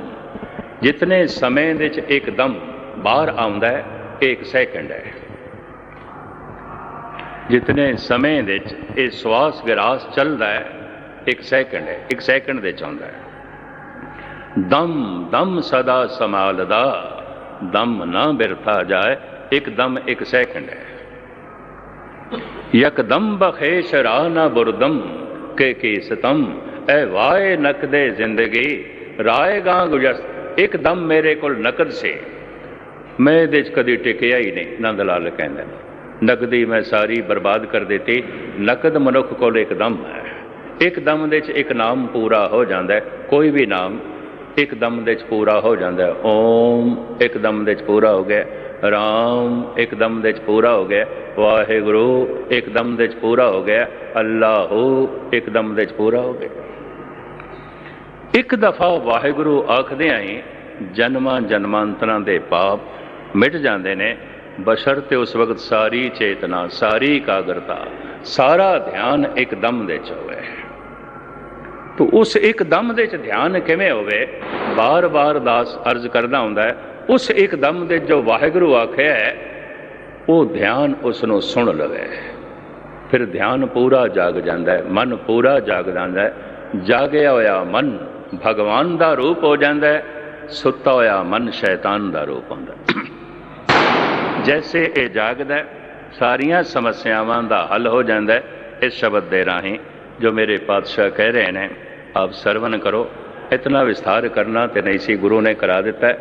ਜਿਤਨੇ ਸਮੇਂ ਵਿੱਚ ਇੱਕ ਦਮ ਬਾਹਰ ਆਉਂਦਾ ਹੈ ਇਹ ਇੱਕ ਸੈਕਿੰਡ ਹੈ। ਜਿਤਨੇ ਸਮੇਂ ਵਿੱਚ ਇਹ ਸਵਾਸ ਗਿਰਾਸ ਚੱਲਦਾ ਹੈ ਇੱਕ ਸੈਕਿੰਡ ਹੈ। ਇੱਕ ਸੈਕਿੰਡ ਵਿੱਚ ਆਉਂਦਾ ਹੈ। ਦਮ ਦਮ ਸਦਾ ਸੰਭਾਲਦਾ, ਦਮ ਨਾ ਬਿਰਥਾ ਜਾਏ। ਇੱਕ ਦਮ ਇੱਕ ਸੈਕਿੰਡ ਹੈ। ਯਕਦਮ ਬਖੇਸ਼ ਰਾਹ ਨਾ ਬੁਰਦਮ ਕੇ ਕੀ ਸਤਮ, ਐ ਵਾਏ ਨਕਦੇ ਜ਼ਿੰਦਗੀ ਰਾਏਗਾ ਗੁਜਰ। ਇੱਕ ਦਮ ਮੇਰੇ ਕੋਲ ਨਕਦ ਸੀ, ਮੈਂ ਇਹਦੇ 'ਚ ਕਦੀ ਟਿਕਿਆ ਹੀ ਨਹੀਂ। ਨੰਦ ਲਾਲ ਕਹਿੰਦੇ ਨੇ, ਨਕਦੀ ਮੈਂ ਸਾਰੀ ਬਰਬਾਦ ਕਰ ਦਿੱਤੀ। ਨਕਦ ਮਨੁੱਖ ਕੋਲ ਇੱਕ ਦਮ ਹੈ। ਇੱਕ ਦਮ ਦੇ 'ਚ ਇੱਕ ਨਾਮ ਪੂਰਾ ਹੋ ਜਾਂਦਾ ਹੈ। ਕੋਈ ਵੀ ਨਾਮ ਇੱਕ ਦਮ ਦੇ 'ਚ ਪੂਰਾ ਹੋ ਜਾਂਦਾ ਹੈ। ਓਮ ਇੱਕ ਦਮ ਦੇ 'ਚ ਪੂਰਾ ਹੋ ਗਿਆ, ਰਾਮ ਇੱਕ ਦਮ ਦੇ 'ਚ ਪੂਰਾ ਹੋ ਗਿਆ, ਵਾਹਿਗੁਰੂ ਇੱਕ ਦਮ ਦੇ 'ਚ ਪੂਰਾ ਹੋ ਗਿਆ, ਅੱਲਾਹੂ ਇੱਕ ਦਮ ਦੇ 'ਚ ਪੂਰਾ ਹੋ ਗਿਆ। ਇੱਕ ਦਫਾ ਵਾਹਿਗੁਰੂ ਆਖਦਿਆਂ ਹੀ ਜਨਮਾਂ ਜਨਮਾਂਤਰਾਂ ਦੇ ਪਾਪ ਮਿਟ ਜਾਂਦੇ ਨੇ, ਬਸ਼ਰਤੇ ਉਸ ਵਕਤ ਸਾਰੀ ਚੇਤਨਾ, ਸਾਰੀ ਇਕਾਗਰਤਾ, ਸਾਰਾ ਧਿਆਨ ਇੱਕ ਦਮ ਦੇ 'ਚ ਹੋਵੇ। ਤੋ ਉਸ ਇੱਕ ਦਮ ਦੇ 'ਚ ਧਿਆਨ ਕਿਵੇਂ ਹੋਵੇ? ਬਾਰ ਬਾਰ ਦਾਸ ਅਰਜ਼ ਕਰਦਾ ਹੁੰਦਾ ਹੈ, ਉਸ ਇੱਕ ਦਮ ਦੇ ਜੋ ਵਾਹਿਗੁਰੂ ਆਖਿਆ ਹੈ ਉਹ ਧਿਆਨ ਉਸ ਨੂੰ ਸੁਣ ਲਵੇ। फिर ध्यान पूरा जाग जाता है, मन पूरा जाग जाता है। जागया होया मन भगवान का रूप हो जाता है, सुता होया मन शैतान का रूप होता है। जैसे ये जागदा है, सारिया समस्यावां का हल हो जाता है। इस शब्द के राही जो मेरे पातशाह कह रहे हैं, आप सरवण करो। इतना विस्तार करना तो नहीं सी, गुरु ने करा दिता है।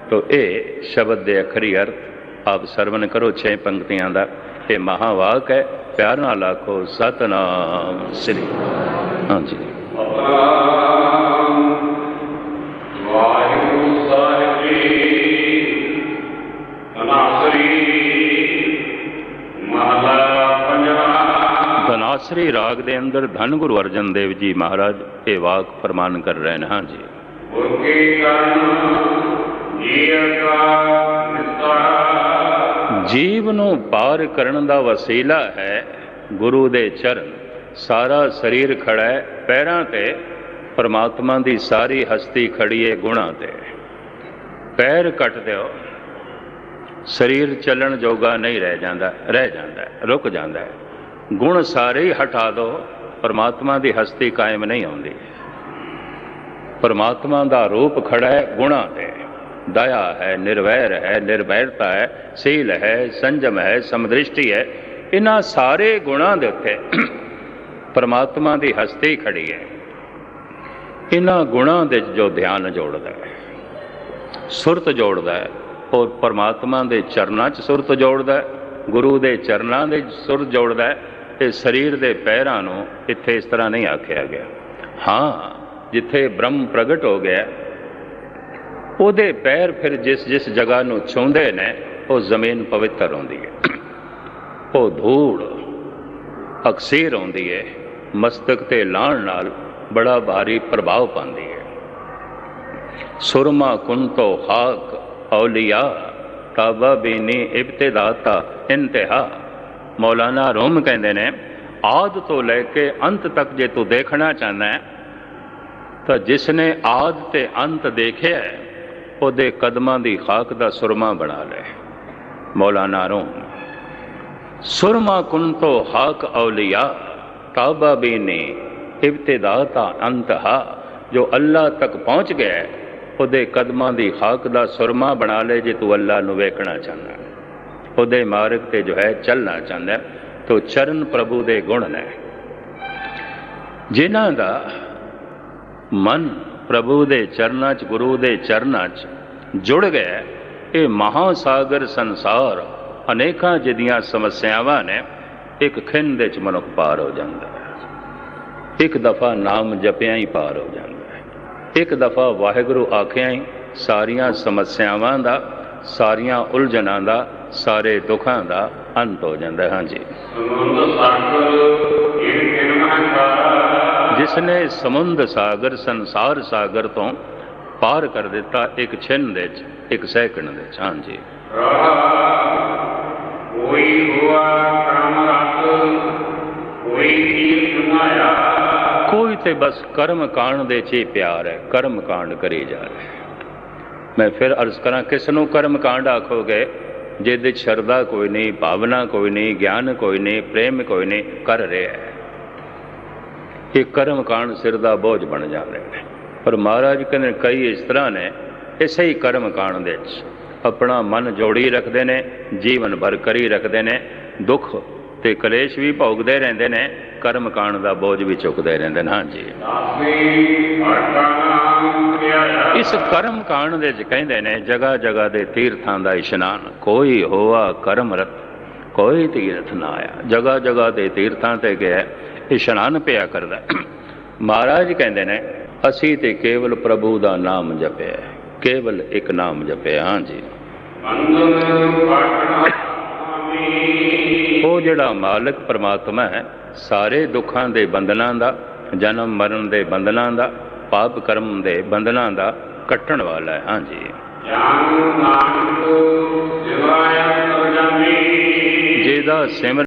तो ये शब्द के अखरी अर्थ आप सरवण करो 6 पंक्तियां का। ये महावाक है, प्यार नाल आखो सतनाम श्री। हाँ जी। धनासरी राग के अंदर धन गुरु अर्जन देव जी महाराज ये वाक फरमान कर रहे हैं। हाँ जी। जीव नूं पार करन दा वसीला है गुरु दे चरण। सारा शरीर खड़ा है पैरां ते, परमात्मा दी सारी हस्ती खड़ी है गुणां ते। पैर कट दिओ, शरीर चलन जोगा नहीं रह जाता है, रुक जाता है। गुण सारे ही हटा दो, परमात्मा दी हस्ती कायम नहीं आउंदी। परमात्मा दा रूप खड़ा है गुणां ते। दया है, निर्वैर है, निर्भैरता है, सील है, संजम है, समदृष्टि है। इन्हां सारे गुणां दे उत्ते परमात्मा दी हस्ती खड़ी है। इन्हां गुणां दे जो ध्यान जोड़दा है, सुरत जोड़दा है, और परमात्मा दे चरनां च सुरत जोड़दा है, गुरु दे चरनां दे सुरत जोड़दा है। ते शरीर दे पैरां नूं इत्थे इस तरह नहीं आख्या गया। हाँ, जिथे ब्रह्म प्रगट हो गया ਉਹਦੇ पैर फिर जिस जिस जगह ਨੂੰ ਛੂੰਹਦੇ ਨੇ ਉਹ ਜ਼ਮੀਨ ਪਵਿੱਤਰ ਹੁੰਦੀ ਹੈ। ਉਹ ਧੂੜ ਅਕਸੀਰ ਹੁੰਦੀ ਹੈ, ਮਸਤਕ ਤੇ ਲਾਣ ਨਾਲ ਬੜਾ ਭਾਰੀ ਪ੍ਰਭਾਵ ਪਾਉਂਦੀ ਹੈ। ਸੁਰਮਾ ਕੁੰਤੋ ਹਾਕ ਔਲੀਆ ਤਾਬਾ ਬੀਨੀ ਇਬਤਦਾਤਾ ਇੰਤਹਾ। ਮੌਲਾਨਾ ਰੂਮ ਕਹਿੰਦੇ ਨੇ ਆਦ ਤੋਂ ਲੈ ਕੇ ਅੰਤ ਤੱਕ ਜੇ ਤੂੰ ਦੇਖਣਾ ਚਾਹੁੰਦਾ ਹੈ ਤਾਂ ਜਿਸਨੇ ਆਦ ਤੇ ਅੰਤ ਦੇਖਿਆ ਹੈ ਉਹਦੇ ਕਦਮਾਂ ਦੀ ਖਾਕ ਦਾ ਸੁਰਮਾ ਬਣਾ ਲੈ। ਮੌਲਾਨਾ ਰੂਮ। ਸੁਰਮਾ ਕੁੰਤੋ ਹਾਕ ਔਲੀਆ ਤਾਬਾ ਬੀਨੀ ਇਬਤਦਾਤਾ ਅੰਤਹਾ। जो अल्लाह तक पहुँच गया है ਉਹਦੇ ਕਦਮਾਂ ਦੀ ਖਾਕ ਦਾ ਸੁਰਮਾ ਬਣਾ ਲੈ। ਜੇ ਤੂੰ ਅੱਲਾ ਨੂੰ ਵੇਖਣਾ ਚਾਹੁੰਦਾ, ਉਹਦੇ ਮਾਰਗ ਤੇ ਜੋ ਹੈ ਚੱਲਣਾ ਚਾਹੁੰਦਾ, तो चरण प्रभु दे गुण ने। जिन्हां दा मन प्रभु दे चरनां च, गुरु दे चरनां च जुड़ गया, ये महासागर संसार अनेकां जिहदियां समस्यावां ने एक खिन दे च मनुख पार हो जाता है। एक दफ़ा नाम जपिया ही पार हो जाता है। एक दफ़ा वाहिगुरू आखिया ही सारियां समस्यावां दा, सारियां उलझनां दा, सारे दुखां दा अंत हो जाता है। हाँ जी। जिसने समुंद सागर संसार सागर तो पार कर दिता एक छिन दे, एक सैकड़ दे। हाँ जी। कोई तो बस कर्म कांड दे ची प्यार है, कर्म कांड करी जा रहे। मैं फिर अर्ज करा, किसनों कर्म कांड आखोगे जिहदे शरदा कोई नहीं, भावना कोई नहीं, ज्ञान कोई नहीं, प्रेम कोई नहीं, कर रहे है। ये कर्म कांड सिर दा बोझ बन जाते हैं। पर महाराज कहते कई इस तरह ने इसे ही कर्म कांड दे अपना मन जोड़ी रखते हैं, जीवन भर करी रखते हैं, दुख ते कलेश भी भोगते रहते हैं, कर्म कांड का बोझ भी चुकते रहते हैं। हाँ जी। इस कर्म कांड दे कहते हैं जगह जगह के तीर्थां का इशनान, कोई होआ कर्मरत कोई तीर्थ ना आया। जगह जगह के तीर्थां ते गया इशनान पिया करदा। महाराज कहते हैं असी ते केवल प्रभु का नाम जपिया, केवल एक नाम जपिया। हाँ जी। वो जिहड़ा मालिक परमात्मा है सारे दुखों के बंधनां दा, जन्म मरण के बंधनां दा, पाप कर्म के बंधनां दा कट्टण वाला है। हाँ जी। जिहदा सिमरन